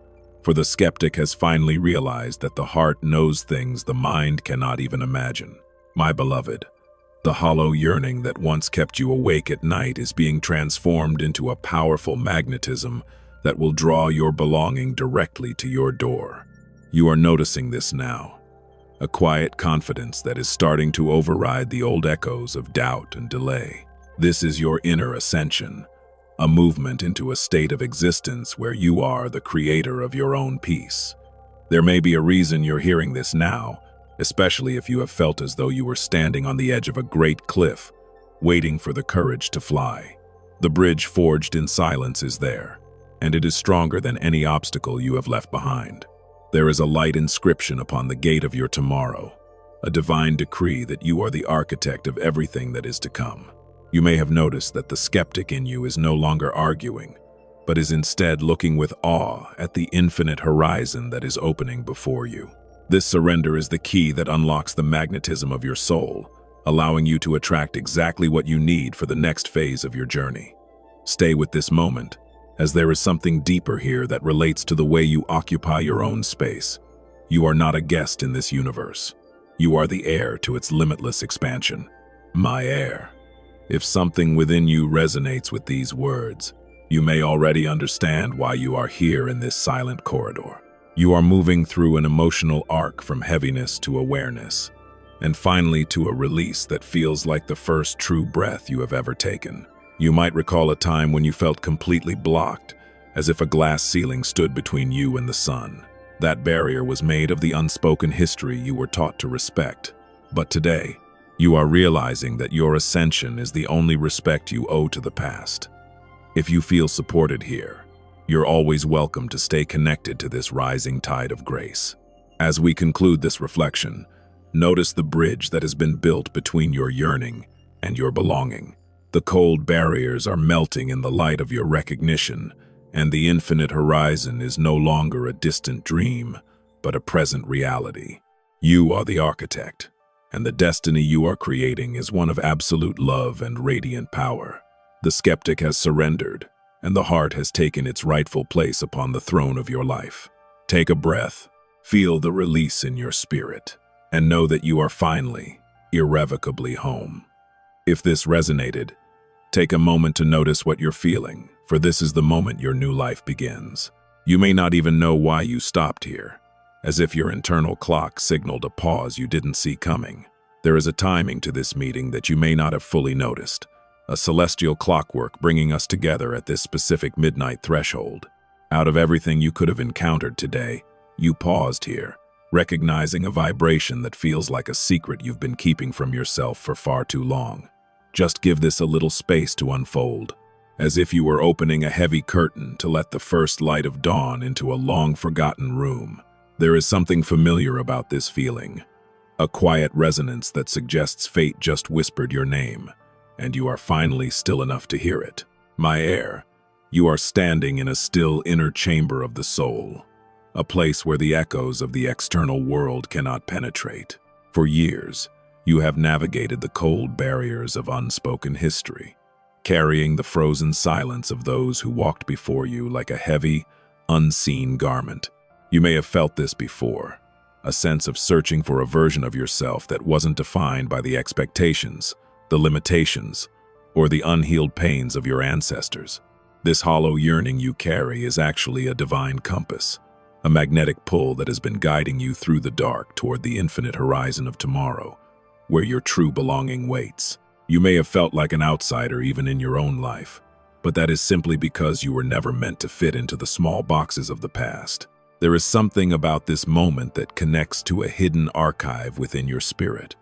for the skeptic has finally realized that the heart knows things the mind cannot even imagine. My beloved, the hollow yearning that once kept you awake at night is being transformed into a powerful magnetism that will draw your belonging directly to your door. You are noticing this now, a quiet confidence that is starting to override the old echoes of doubt and delay. This is your inner ascension, a movement into a state of existence where you are the creator of your own peace. There may be a reason you're hearing this now, especially if you have felt as though you were standing on the edge of a great cliff, waiting for the courage to fly. The bridge forged in silence is there, and it is stronger than any obstacle you have left behind. There is a light inscription upon the gate of your tomorrow, a divine decree that you are the architect of everything that is to come. You may have noticed that the skeptic in you is no longer arguing, but is instead looking with awe at the infinite horizon that is opening before you. This surrender is the key that unlocks the magnetism of your soul, allowing you to attract exactly what you need for the next phase of your journey. Stay with this moment, as there is something deeper here that relates to the way you occupy your own space. You are not a guest in this universe. You are the heir to its limitless expansion. My heir. If something within you resonates with these words, you may already understand why you are here in this silent corridor. You are moving through an emotional arc from heaviness to awareness, and finally to a release that feels like the first true breath you have ever taken. You might recall a time when you felt completely blocked, as if a glass ceiling stood between you and the sun. That barrier was made of the unspoken history you were taught to respect. But today, you are realizing that your ascension is the only respect you owe to the past. If you feel supported here, you're always welcome to stay connected to this rising tide of grace. As we conclude this reflection, notice the bridge that has been built between your yearning and your belonging. The cold barriers are melting in the light of your recognition, and the infinite horizon is no longer a distant dream, but a present reality. You are the architect, and the destiny you are creating is one of absolute love and radiant power. The skeptic has surrendered, and the heart has taken its rightful place upon the throne of your life. Take a breath, feel the release in your spirit, and know that you are finally, irrevocably home. If this resonated, take a moment to notice what you're feeling, for this is the moment your new life begins. You may not even know why you stopped here, as if your internal clock signaled a pause you didn't see coming. There is a timing to this meeting that you may not have fully noticed, a celestial clockwork bringing us together at this specific midnight threshold. Out of everything you could have encountered today, you paused here, recognizing a vibration that feels like a secret you've been keeping from yourself for far too long. Just give this a little space to unfold, as if you were opening a heavy curtain to let the first light of dawn into a long-forgotten room. There is something familiar about this feeling, a quiet resonance that suggests fate just whispered your name, and you are finally still enough to hear it. My heir, you are standing in a still inner chamber of the soul, a place where the echoes of the external world cannot penetrate. For years, you have navigated the cold barriers of unspoken history, carrying the frozen silence of those who walked before you like a heavy, unseen garment. You may have felt this before, a sense of searching for a version of yourself that wasn't defined by the expectations, the limitations, or the unhealed pains of your ancestors. This hollow yearning you carry is actually a divine compass, a magnetic pull that has been guiding you through the dark toward the infinite horizon of tomorrow, where your true belonging waits. You may have felt like an outsider even in your own life, but that is simply because you were never meant to fit into the small boxes of the past. There is something about this moment that connects to a hidden archive within your spirit,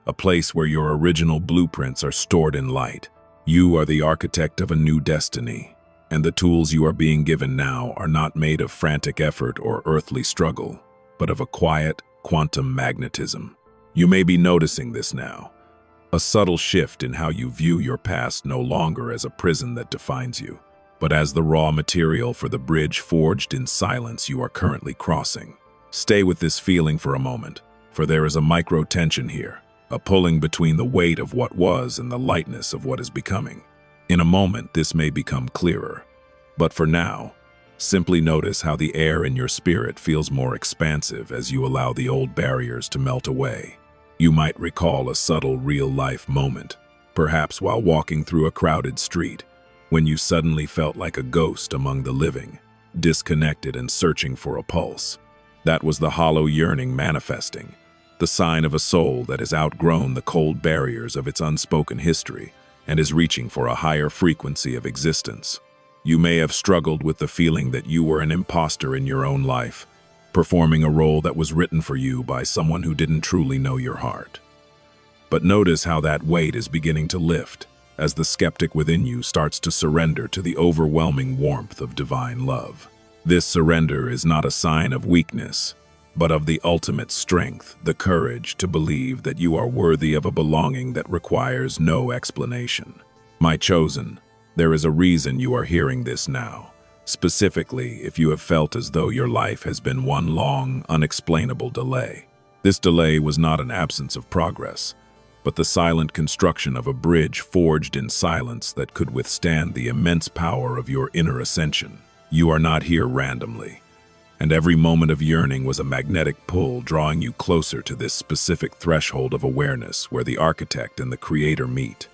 a place where your original blueprints are stored in light. You are the architect of a new destiny, and the tools you are being given now are not made of frantic effort or earthly struggle, but of a quiet, quantum magnetism. You may be noticing this now, a subtle shift in how you view your past no longer as a prison that defines you, but as the raw material for the bridge forged in silence you are currently crossing. Stay with this feeling for a moment, for there is a micro-tension here, a pulling between the weight of what was and the lightness of what is becoming. In a moment, this may become clearer, but for now, simply notice how the air in your spirit feels more expansive as you allow the old barriers to melt away. You might recall a subtle real-life moment, perhaps while walking through a crowded street, when you suddenly felt like a ghost among the living, disconnected and searching for a pulse. That was the hollow yearning manifesting, the sign of a soul that has outgrown the cold barriers of its unspoken history and is reaching for a higher frequency of existence. You may have struggled with the feeling that you were an imposter in your own life, performing a role that was written for you by someone who didn't truly know your heart. But notice how that weight is beginning to lift as the skeptic within you starts to surrender to the overwhelming warmth of divine love. This surrender is not a sign of weakness, but of the ultimate strength, the courage to believe that you are worthy of a belonging that requires no explanation. My chosen, there is a reason you are hearing this now, specifically if you have felt as though your life has been one long, unexplainable delay. This delay was not an absence of progress, but the silent construction of a bridge forged in silence that could withstand the immense power of your inner ascension. You are not here randomly, and every moment of yearning was a magnetic pull drawing you closer to this specific threshold of awareness where the architect and the creator meet.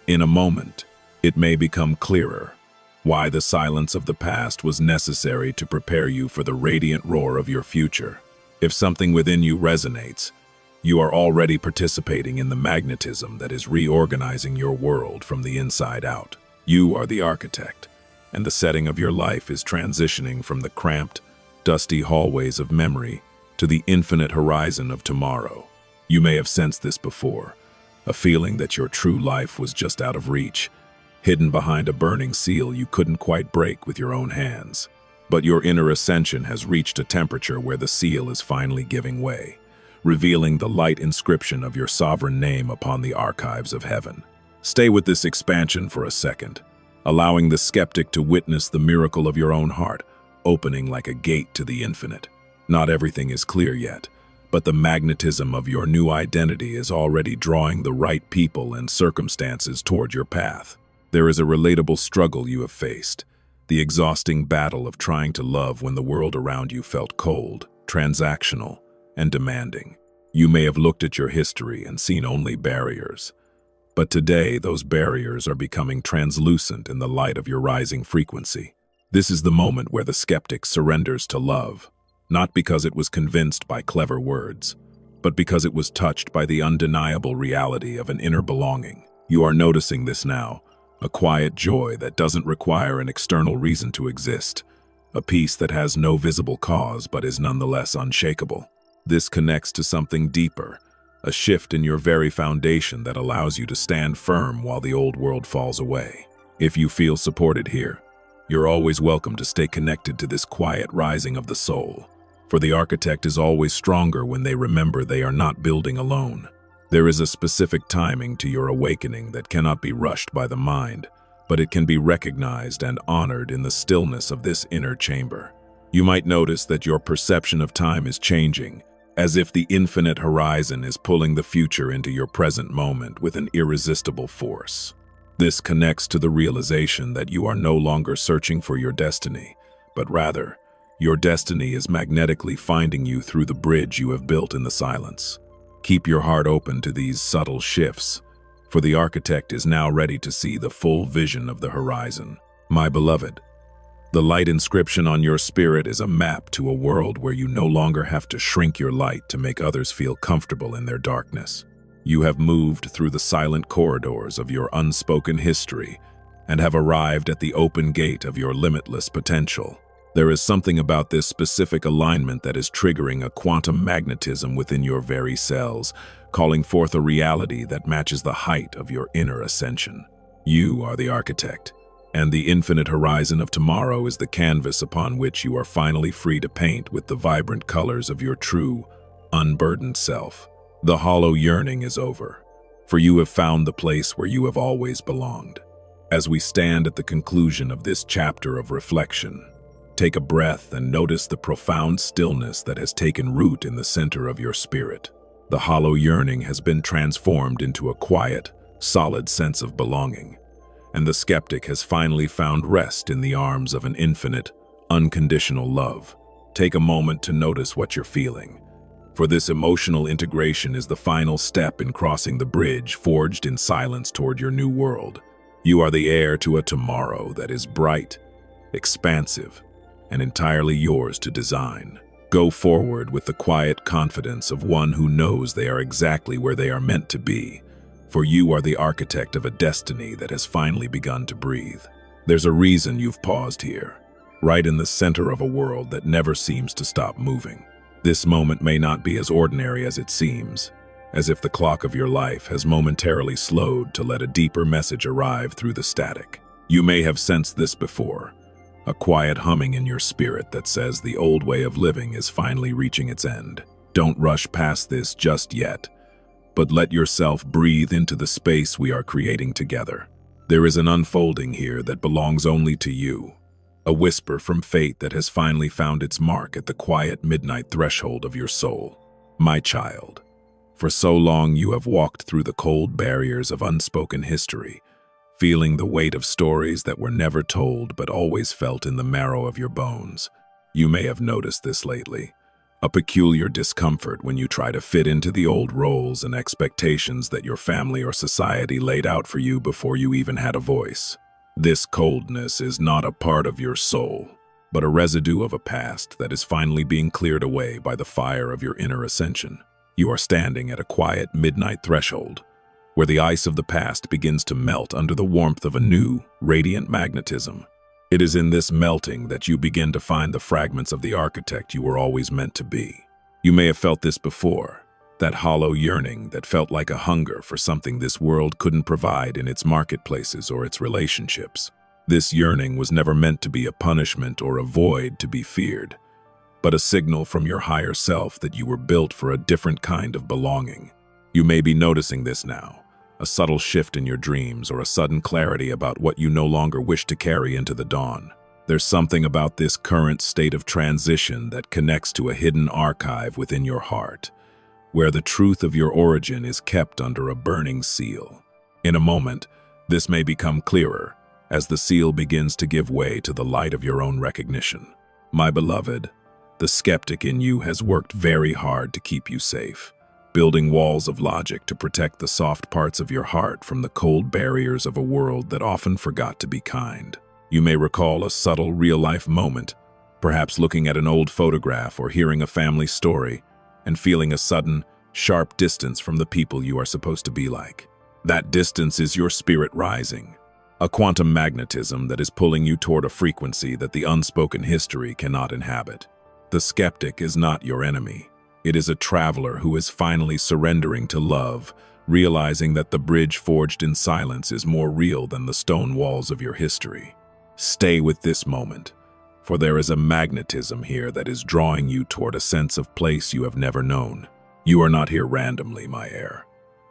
In a moment, it may become clearer why the silence of the past was necessary to prepare you for the radiant roar of your future. If something within you resonates, you are already participating in the magnetism that is reorganizing your world from the inside out. You are the architect, and the setting of your life is transitioning from the cramped, dusty hallways of memory to the infinite horizon of tomorrow. You may have sensed this before, a feeling that your true life was just out of reach, hidden behind a burning seal you couldn't quite break with your own hands. But your inner ascension has reached a temperature where the seal is finally giving way, revealing the light inscription of your sovereign name upon the archives of heaven. Stay with this expansion for a second, allowing the skeptic to witness the miracle of your own heart, opening like a gate to the infinite. Not everything is clear yet, but the magnetism of your new identity is already drawing the right people and circumstances toward your path. There is a relatable struggle you have faced, the exhausting battle of trying to love when the world around you felt cold, transactional, and demanding. You may have looked at your history and seen only barriers, but today those barriers are becoming translucent in the light of your rising frequency. This is the moment where the skeptic surrenders to love, not because it was convinced by clever words, but because it was touched by the undeniable reality of an inner belonging. You are noticing this now, a quiet joy that doesn't require an external reason to exist, a peace that has no visible cause but is nonetheless unshakable. This connects to something deeper, a shift in your very foundation that allows you to stand firm while the old world falls away. If you feel supported here, you're always welcome to stay connected to this quiet rising of the soul, for the architect is always stronger when they remember they are not building alone. There is a specific timing to your awakening that cannot be rushed by the mind, but it can be recognized and honored in the stillness of this inner chamber. You might notice that your perception of time is changing, as if the infinite horizon is pulling the future into your present moment with an irresistible force. This connects to the realization that you are no longer searching for your destiny, but rather, your destiny is magnetically finding you through the bridge you have built in the silence. Keep your heart open to these subtle shifts, for the architect is now ready to see the full vision of the horizon. My beloved, the light inscription on your spirit is a map to a world where you no longer have to shrink your light to make others feel comfortable in their darkness. You have moved through the silent corridors of your unspoken history and have arrived at the open gate of your limitless potential. There is something about this specific alignment that is triggering a quantum magnetism within your very cells, calling forth a reality that matches the height of your inner ascension. You are the architect, and the infinite horizon of tomorrow is the canvas upon which you are finally free to paint with the vibrant colors of your true, unburdened self. The hollow yearning is over, for you have found the place where you have always belonged. As we stand at the conclusion of this chapter of reflection, take a breath and notice the profound stillness that has taken root in the center of your spirit. The hollow yearning has been transformed into a quiet, solid sense of belonging, and the skeptic has finally found rest in the arms of an infinite, unconditional love. Take a moment to notice what you're feeling, for this emotional integration is the final step in crossing the bridge forged in silence toward your new world. You are the heir to a tomorrow that is bright, expansive, and entirely yours to design. Go forward with the quiet confidence of one who knows they are exactly where they are meant to be, for you are the architect of a destiny that has finally begun to breathe. There's a reason you've paused here, right in the center of a world that never seems to stop moving. This moment may not be as ordinary as it seems, as if the clock of your life has momentarily slowed to let a deeper message arrive through the static. You may have sensed this before, a quiet humming in your spirit that says the old way of living is finally reaching its end. Don't rush past this just yet, but let yourself breathe into the space we are creating together. There is an unfolding here that belongs only to you, a whisper from fate that has finally found its mark at the quiet midnight threshold of your soul. My child, for so long you have walked through the cold barriers of unspoken history, feeling the weight of stories that were never told but always felt in the marrow of your bones. You may have noticed this lately, a peculiar discomfort when you try to fit into the old roles and expectations that your family or society laid out for you before you even had a voice. This coldness is not a part of your soul, but a residue of a past that is finally being cleared away by the fire of your inner ascension. You are standing at a quiet midnight threshold, where the ice of the past begins to melt under the warmth of a new, radiant magnetism. It is in this melting that you begin to find the fragments of the architect you were always meant to be. You may have felt this before, that hollow yearning that felt like a hunger for something this world couldn't provide in its marketplaces or its relationships. This yearning was never meant to be a punishment or a void to be feared, but a signal from your higher self that you were built for a different kind of belonging. You may be noticing this now, a subtle shift in your dreams or a sudden clarity about what you no longer wish to carry into the dawn. There's something about this current state of transition that connects to a hidden archive within your heart, where the truth of your origin is kept under a burning seal. In a moment, this may become clearer as the seal begins to give way to the light of your own recognition. My beloved, the skeptic in you has worked very hard to keep you safe, building walls of logic to protect the soft parts of your heart from the cold barriers of a world that often forgot to be kind. You may recall a subtle real-life moment, perhaps looking at an old photograph or hearing a family story, and feeling a sudden, sharp distance from the people you are supposed to be like. That distance is your spirit rising, a quantum magnetism that is pulling you toward a frequency that the unspoken history cannot inhabit. The skeptic is not your enemy. It is a traveler who is finally surrendering to love, realizing that the bridge forged in silence is more real than the stone walls of your history. Stay with this moment, for there is a magnetism here that is drawing you toward a sense of place you have never known. You are not here randomly, my heir,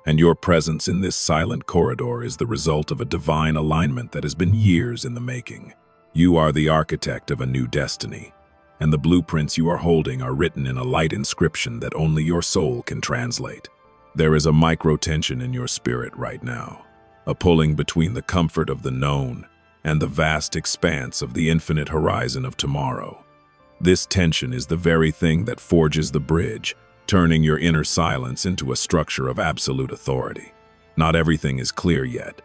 and your presence in this silent corridor is the result of a divine alignment that has been years in the making. You are the architect of a new destiny, and the blueprints you are holding are written in a light inscription that only your soul can translate. There is a micro-tension in your spirit right now, a pulling between the comfort of the known and the vast expanse of the infinite horizon of tomorrow. This tension is the very thing that forges the bridge, turning your inner silence into a structure of absolute authority. Not everything is clear yet,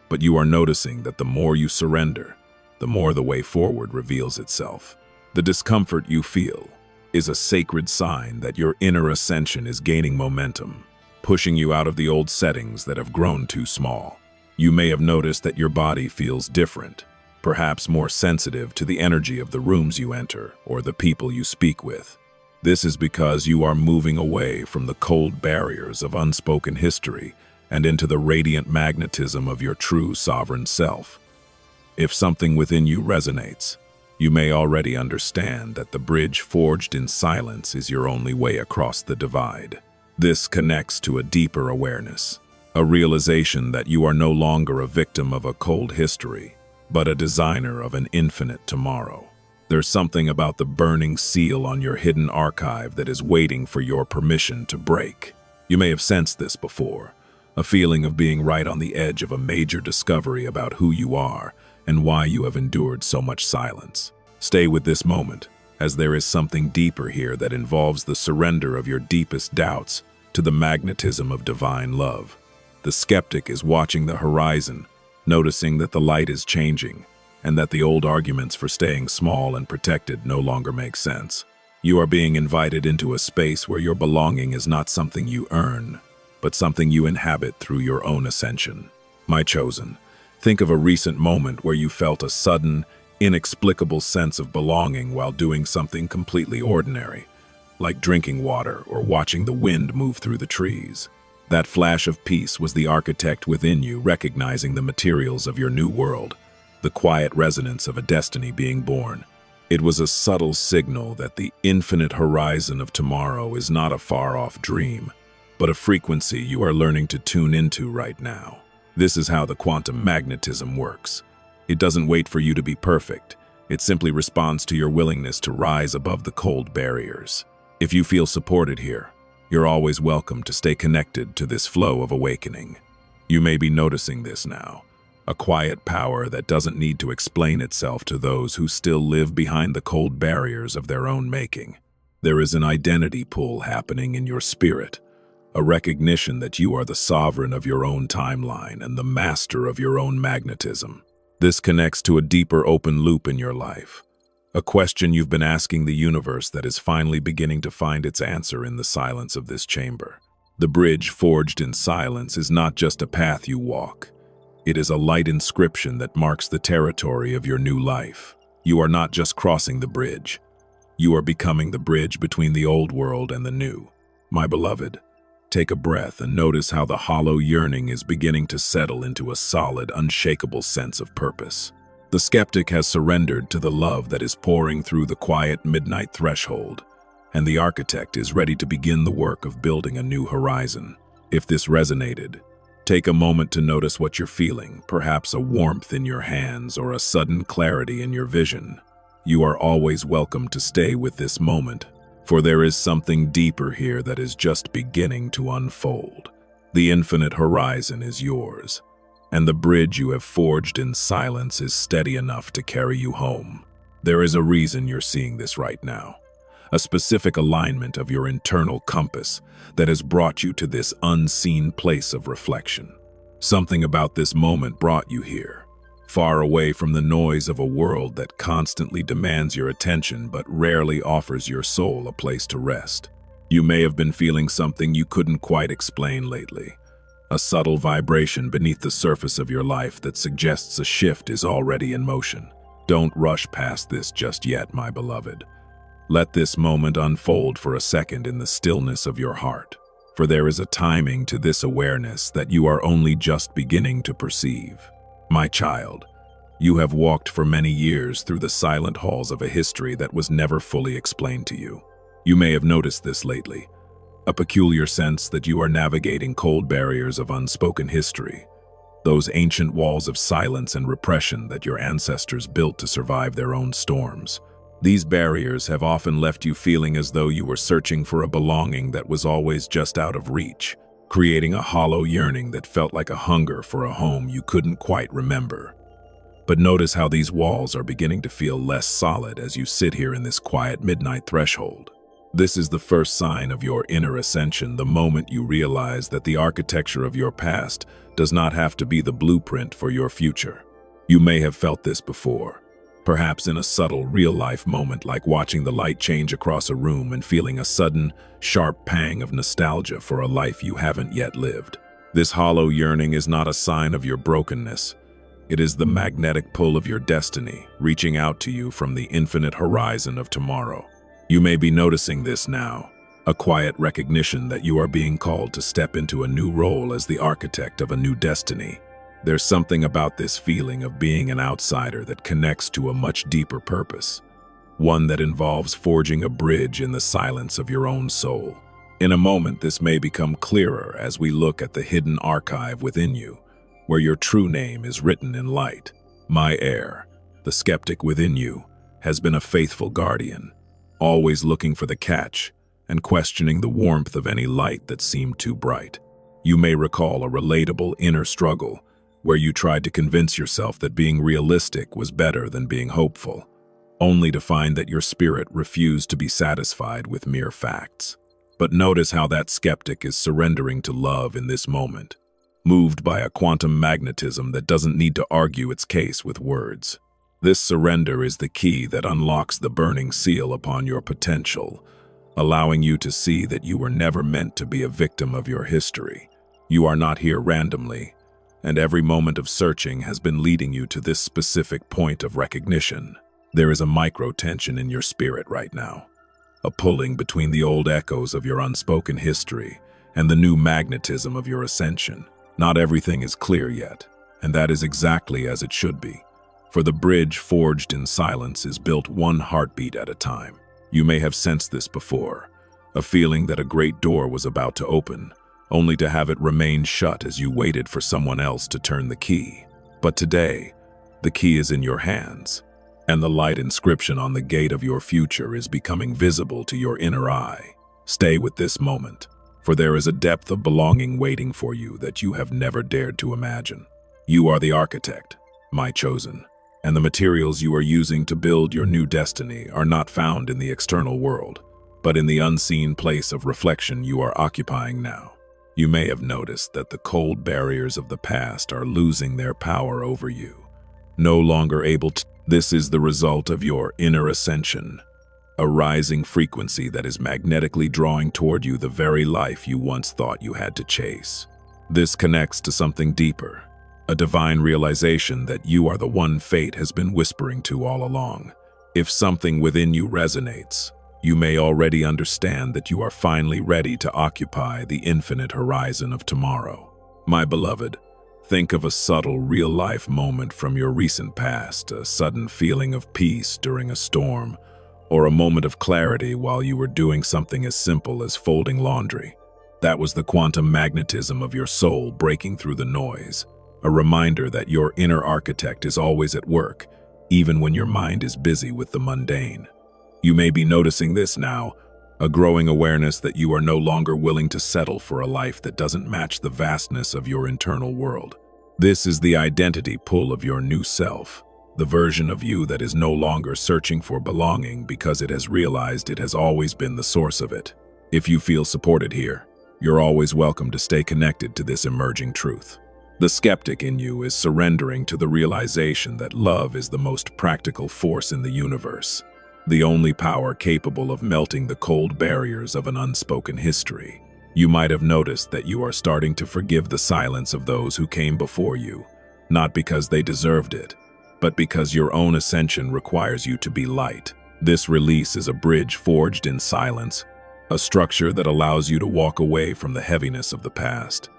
but you are noticing that the more you surrender, the more the way forward reveals itself. The discomfort you feel is a sacred sign that your inner ascension is gaining momentum, pushing you out of the old settings that have grown too small. You may have noticed that your body feels different, perhaps more sensitive to the energy of the rooms you enter or the people you speak with. This is because you are moving away from the cold barriers of unspoken history and into the radiant magnetism of your true sovereign self. If something within you resonates, you may already understand that the bridge forged in silence is your only way across the divide. This connects to a deeper awareness, a realization that you are no longer a victim of a cold history, but a designer of an infinite tomorrow. There's something about the burning seal on your hidden archive that is waiting for your permission to break. You may have sensed this before, a feeling of being right on the edge of a major discovery about who you are and why you have endured so much silence. Stay with this moment, as there is something deeper here that involves the surrender of your deepest doubts to the magnetism of divine love. The skeptic is watching the horizon, noticing that the light is changing, and that the old arguments for staying small and protected no longer make sense. You are being invited into a space where your belonging is not something you earn, but something you inhabit through your own ascension. My chosen, Think of a recent moment where you felt a sudden, inexplicable sense of belonging while doing something completely ordinary, like drinking water or watching the wind move through the trees. That flash of peace was the architect within you recognizing the materials of your new world, the quiet resonance of a destiny being born. It was a subtle signal that the infinite horizon of tomorrow is not a far-off dream, but a frequency you are learning to tune into right now. This is how the quantum magnetism works. It doesn't wait for you to be perfect. It simply responds to your willingness to rise above the cold barriers. If you feel supported here, you're always welcome to stay connected to this flow of awakening. You may be noticing this now, a quiet power that doesn't need to explain itself to those who still live behind the cold barriers of their own making. There is an identity pull happening in your spirit, a recognition that you are the sovereign of your own timeline and the master of your own magnetism. This connects to a deeper open loop in your life, a question you've been asking the universe that is finally beginning to find its answer in the silence of this chamber. The bridge forged in silence is not just a path you walk. It is a light inscription that marks the territory of your new life. You are not just crossing the bridge. You are becoming the bridge between the old world and the new. My beloved, take a breath and notice how the hollow yearning is beginning to settle into a solid, unshakable sense of purpose. The skeptic has surrendered to the love that is pouring through the quiet midnight threshold, and the architect is ready to begin the work of building a new horizon. If this resonated, take a moment to notice what you're feeling, perhaps a warmth in your hands or a sudden clarity in your vision. You are always welcome to stay with this moment, for there is something deeper here that is just beginning to unfold. The infinite horizon is yours, and the bridge you have forged in silence is steady enough to carry you home. There is a reason you're seeing this right now, a specific alignment of your internal compass that has brought you to this unseen place of reflection. Something about this moment brought you here, far away from the noise of a world that constantly demands your attention but rarely offers your soul a place to rest. You may have been feeling something you couldn't quite explain lately, a subtle vibration beneath the surface of your life that suggests a shift is already in motion. Don't rush past this just yet, my beloved. Let this moment unfold for a second in the stillness of your heart, for there is a timing to this awareness that you are only just beginning to perceive. My child, you have walked for many years through the silent halls of a history that was never fully explained to you. You may have noticed this lately, a peculiar sense that you are navigating cold barriers of unspoken history, those ancient walls of silence and repression that your ancestors built to survive their own storms. These barriers have often left you feeling as though you were searching for a belonging that was always just out of reach, creating a hollow yearning that felt like a hunger for a home you couldn't quite remember. But notice how these walls are beginning to feel less solid as you sit here in this quiet midnight threshold. This is the first sign of your inner ascension, the moment you realize that the architecture of your past does not have to be the blueprint for your future. You may have felt this before, perhaps in a subtle, real-life moment like watching the light change across a room and feeling a sudden, sharp pang of nostalgia for a life you haven't yet lived. This hollow yearning is not a sign of your brokenness. It is the magnetic pull of your destiny, reaching out to you from the infinite horizon of tomorrow. You may be noticing this now, a quiet recognition that you are being called to step into a new role as the architect of a new destiny. There's something about this feeling of being an outsider that connects to a much deeper purpose, one that involves forging a bridge in the silence of your own soul. In a moment, this may become clearer as we look at the hidden archive within you, where your true name is written in light. My heir, the skeptic within you, has been a faithful guardian, always looking for the catch and questioning the warmth of any light that seemed too bright. You may recall a relatable inner struggle where you tried to convince yourself that being realistic was better than being hopeful, only to find that your spirit refused to be satisfied with mere facts. But notice how that skeptic is surrendering to love in this moment, moved by a quantum magnetism that doesn't need to argue its case with words. This surrender is the key that unlocks the burning seal upon your potential, allowing you to see that you were never meant to be a victim of your history. You are not here randomly. and every moment of searching has been leading you to this specific point of recognition. There is a micro-tension in your spirit right now, a pulling between the old echoes of your unspoken history and the new magnetism of your ascension. Not everything is clear yet, and that is exactly as it should be, for the bridge forged in silence is built one heartbeat at a time. You may have sensed this before, a feeling that a great door was about to open, only to have it remain shut as you waited for someone else to turn the key. But today, the key is in your hands, and the light inscription on the gate of your future is becoming visible to your inner eye. Stay with this moment, for there is a depth of belonging waiting for you that you have never dared to imagine. You are the architect, my chosen, and the materials you are using to build your new destiny are not found in the external world, but in the unseen place of reflection you are occupying now. You may have noticed that the cold barriers of the past are losing their power over you, no longer able to. This is the result of your inner ascension, a rising frequency that is magnetically drawing toward you the very life you once thought you had to chase. This connects to something deeper, a divine realization that you are the one fate has been whispering to all along. If something within you resonates, you may already understand that you are finally ready to occupy the infinite horizon of tomorrow. My beloved, think of a subtle, real-life moment from your recent past, a sudden feeling of peace during a storm, or a moment of clarity while you were doing something as simple as folding laundry. That was the quantum magnetism of your soul breaking through the noise, a reminder that your inner architect is always at work, even when your mind is busy with the mundane. You may be noticing this now, a growing awareness that you are no longer willing to settle for a life that doesn't match the vastness of your internal world. This is the identity pull of your new self, the version of you that is no longer searching for belonging because it has realized it has always been the source of it. If you feel supported here, you're always welcome to stay connected to this emerging truth. The skeptic in you is surrendering to the realization that love is the most practical force in the universe, the only power capable of melting the cold barriers of an unspoken history. You might have noticed that you are starting to forgive the silence of those who came before you, not because they deserved it, but because your own ascension requires you to be light. This release is a bridge forged in silence, a structure that allows you to walk away from the heaviness of the past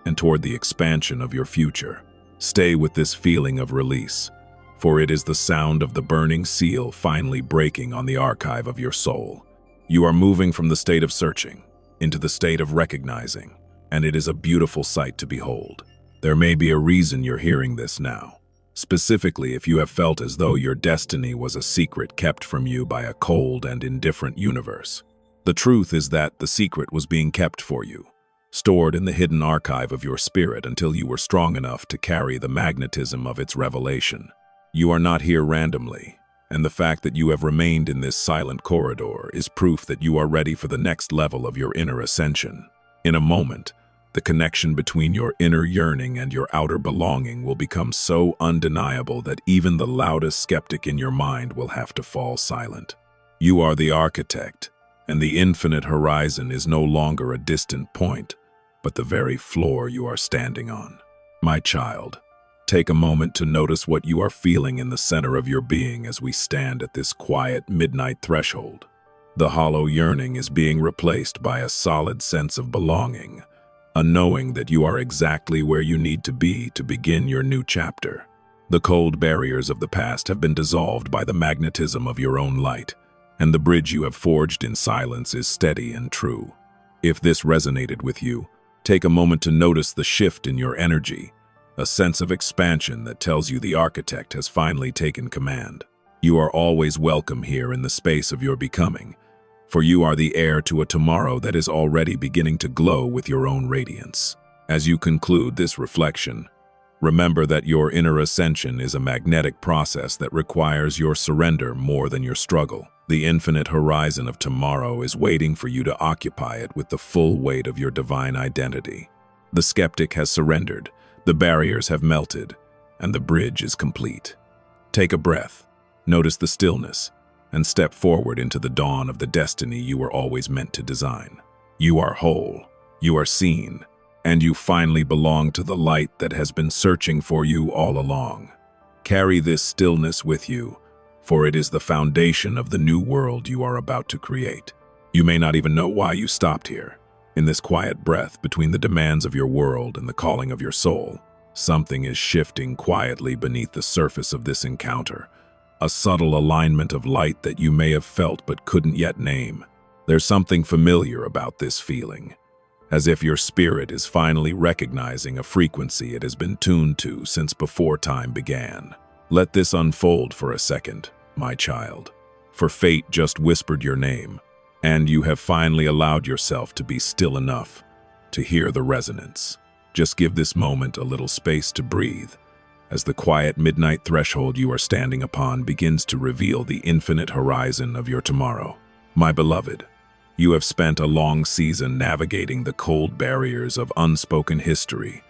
and toward the expansion of your future. Stay with this feeling of release, for it is the sound of the burning seal finally breaking on the archive of your soul. You are moving from the state of searching into the state of recognizing, and it is a beautiful sight to behold. There may be a reason you're hearing this now, specifically if you have felt as though your destiny was a secret kept from you by a cold and indifferent universe. The truth is that the secret was being kept for you, stored in the hidden archive of your spirit until you were strong enough to carry the magnetism of its revelation. You are not here randomly, and the fact that you have remained in this silent corridor is proof that you are ready for the next level of your inner ascension. In a moment, the connection between your inner yearning and your outer belonging will become so undeniable that even the loudest skeptic in your mind will have to fall silent. You are the architect, and the infinite horizon is no longer a distant point, but the very floor you are standing on. My child, take a moment to notice what you are feeling in the center of your being as we stand at this quiet midnight threshold. The hollow yearning is being replaced by a solid sense of belonging, a knowing that you are exactly where you need to be to begin your new chapter. The cold barriers of the past have been dissolved by the magnetism of your own light, and the bridge you have forged in silence is steady and true. If this resonated with you, take a moment to notice the shift in your energy, a sense of expansion that tells you the architect has finally taken command. You are always welcome here in the space of your becoming, for you are the heir to a tomorrow that is already beginning to glow with your own radiance. As you conclude this reflection, remember that your inner ascension is a magnetic process that requires your surrender more than your struggle. The infinite horizon of tomorrow is waiting for you to occupy it with the full weight of your divine identity. The skeptic has surrendered, the barriers have melted, and the bridge is complete. Take a breath, notice the stillness, and step forward into the dawn of the destiny you were always meant to design. You are whole, you are seen, and you finally belong to the light that has been searching for you all along. Carry this stillness with you, for it is the foundation of the new world you are about to create. You may not even know why you stopped here. In this quiet breath between the demands of your world and the calling of your soul, something is shifting quietly beneath the surface of this encounter, a subtle alignment of light that you may have felt but couldn't yet name. There's something familiar about this feeling, as if your spirit is finally recognizing a frequency it has been tuned to since before time began. Let this unfold for a second, my child, for fate just whispered your name, and you have finally allowed yourself to be still enough to hear the resonance. Just give this moment a little space to breathe, as the quiet midnight threshold you are standing upon begins to reveal the infinite horizon of your tomorrow. My beloved, you have spent a long season navigating the cold barriers of unspoken history,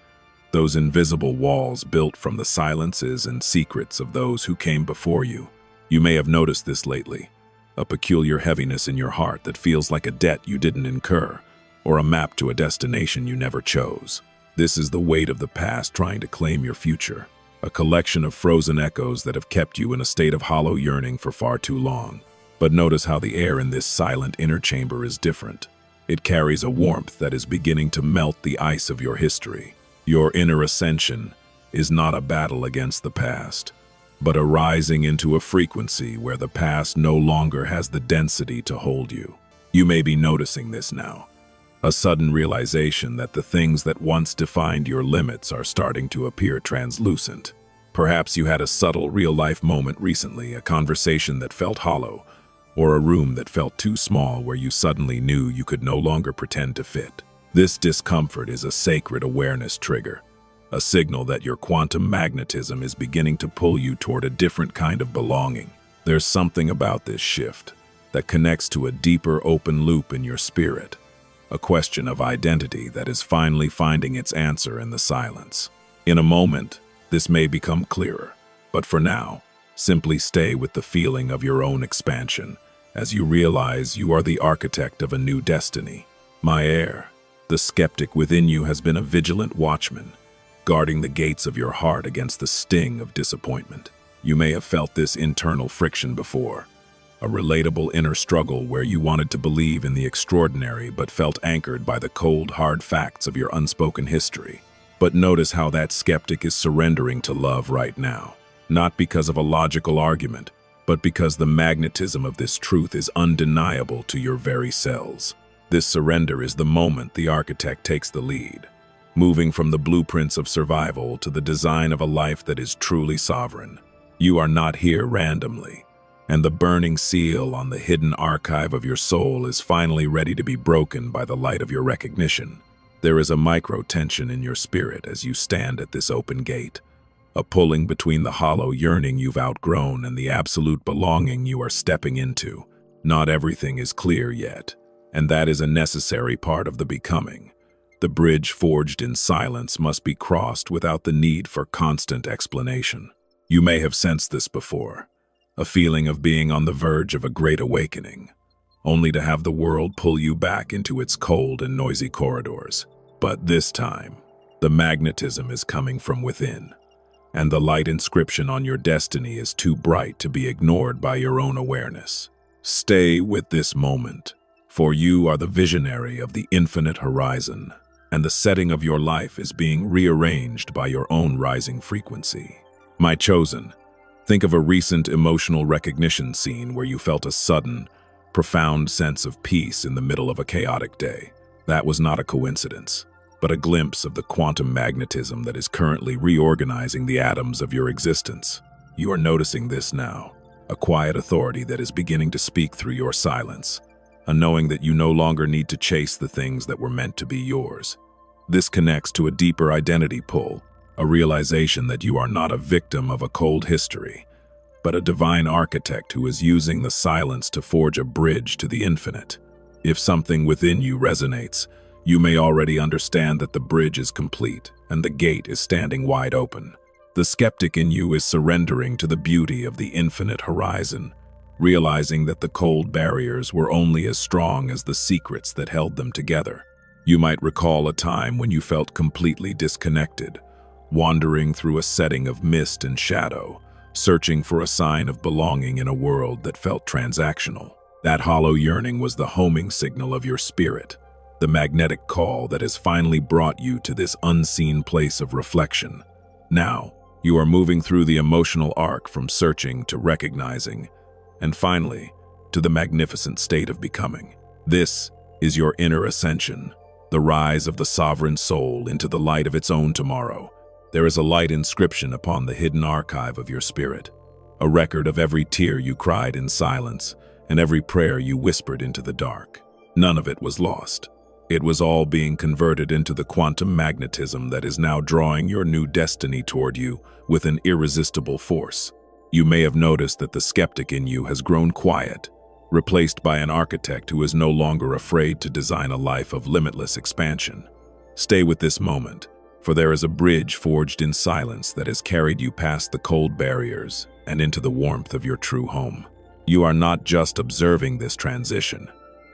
those invisible walls built from the silences and secrets of those who came before you. You may have noticed this lately, a peculiar heaviness in your heart that feels like a debt you didn't incur, or a map to a destination you never chose. This is the weight of the past trying to claim your future, a collection of frozen echoes that have kept you in a state of hollow yearning for far too long. But notice how the air in this silent inner chamber is different. It carries a warmth that is beginning to melt the ice of your history. Your inner ascension is not a battle against the past, but a rising into a frequency where the past no longer has the density to hold you. You may be noticing this now, a sudden realization that the things that once defined your limits are starting to appear translucent. Perhaps you had a subtle real-life moment recently, a conversation that felt hollow, or a room that felt too small where you suddenly knew you could no longer pretend to fit. This discomfort is a sacred awareness trigger, a signal that your quantum magnetism is beginning to pull you toward a different kind of belonging. There's something about this shift that connects to a deeper open loop in your spirit, a question of identity that is finally finding its answer in the silence. In a moment, this may become clearer, but for now, simply stay with the feeling of your own expansion as you realize you are the architect of a new destiny. My heir, the skeptic within you has been a vigilant watchman, guarding the gates of your heart against the sting of disappointment. You may have felt this internal friction before, a relatable inner struggle where you wanted to believe in the extraordinary but felt anchored by the cold, hard facts of your unspoken history. But notice how that skeptic is surrendering to love right now, not because of a logical argument, but because the magnetism of this truth is undeniable to your very cells. This surrender is the moment the architect takes the lead, moving from the blueprints of survival to the design of a life that is truly sovereign. You are not here randomly, and the burning seal on the hidden archive of your soul is finally ready to be broken by the light of your recognition. There is a micro-tension in your spirit as you stand at this open gate, a pulling between the hollow yearning you've outgrown and the absolute belonging you are stepping into. Not everything is clear yet, and that is a necessary part of the becoming. The bridge forged in silence must be crossed without the need for constant explanation. You may have sensed this before, a feeling of being on the verge of a great awakening, only to have the world pull you back into its cold and noisy corridors. But this time, the magnetism is coming from within, and the light inscription on your destiny is too bright to be ignored by your own awareness. Stay with this moment, for you are the visionary of the infinite horizon, and the setting of your life is being rearranged by your own rising frequency. My chosen, think of a recent emotional recognition scene where you felt a sudden, profound sense of peace in the middle of a chaotic day. That was not a coincidence, but a glimpse of the quantum magnetism that is currently reorganizing the atoms of your existence. You are noticing this now, a quiet authority that is beginning to speak through your silence, a knowing that you no longer need to chase the things that were meant to be yours. This connects to a deeper identity pull, a realization that you are not a victim of a cold history, but a divine architect who is using the silence to forge a bridge to the infinite. If something within you resonates, you may already understand that the bridge is complete and the gate is standing wide open. The skeptic in you is surrendering to the beauty of the infinite horizon, realizing that the cold barriers were only as strong as the secrets that held them together. You might recall a time when you felt completely disconnected, wandering through a setting of mist and shadow, searching for a sign of belonging in a world that felt transactional. That hollow yearning was the homing signal of your spirit, the magnetic call that has finally brought you to this unseen place of reflection. Now, you are moving through the emotional arc from searching to recognizing, and finally, to the magnificent state of becoming. This is your inner ascension, the rise of the sovereign soul into the light of its own tomorrow. There is a light inscription upon the hidden archive of your spirit, a record of every tear you cried in silence and every prayer you whispered into the dark. None of it was lost. It was all being converted into the quantum magnetism that is now drawing your new destiny toward you with an irresistible force. You may have noticed that the skeptic in you has grown quiet, replaced by an architect who is no longer afraid to design a life of limitless expansion. Stay with this moment, for there is a bridge forged in silence that has carried you past the cold barriers and into the warmth of your true home. You are not just observing this transition.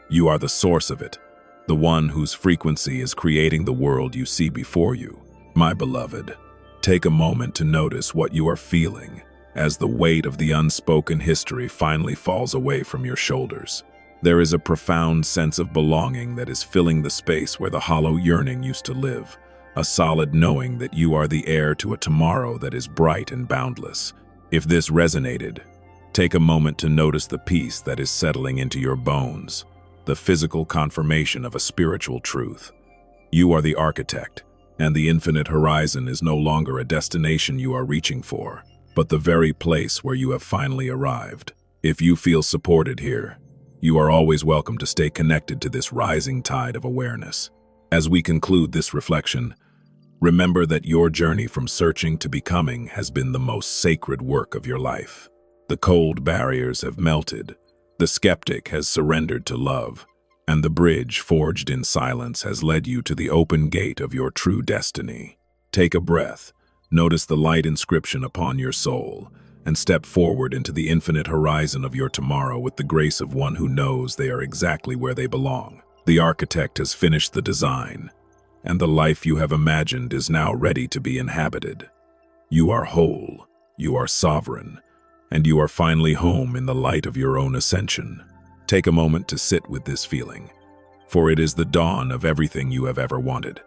You are the source of it, the one whose frequency is creating the world you see before you. My beloved, take a moment to notice what you are feeling as the weight of the unspoken history finally falls away from your shoulders. There is a profound sense of belonging that is filling the space where the hollow yearning used to live, a solid knowing that you are the heir to a tomorrow that is bright and boundless. If this resonated, take a moment to notice the peace that is settling into your bones, the physical confirmation of a spiritual truth. You are the architect, and the infinite horizon is no longer a destination you are reaching for, but the very place where you have finally arrived. If you feel supported here, you are always welcome to stay connected to this rising tide of awareness. As we conclude this reflection, remember that your journey from searching to becoming has been the most sacred work of your life. The cold barriers have melted, the skeptic has surrendered to love, and the bridge forged in silence has led you to the open gate of your true destiny. Take a breath, notice the light inscription upon your soul, and step forward into the infinite horizon of your tomorrow with the grace of one who knows they are exactly where they belong. The architect has finished the design, and the life you have imagined is now ready to be inhabited. You are whole, you are sovereign, and you are finally home in the light of your own ascension. Take a moment to sit with this feeling, for it is the dawn of everything you have ever wanted.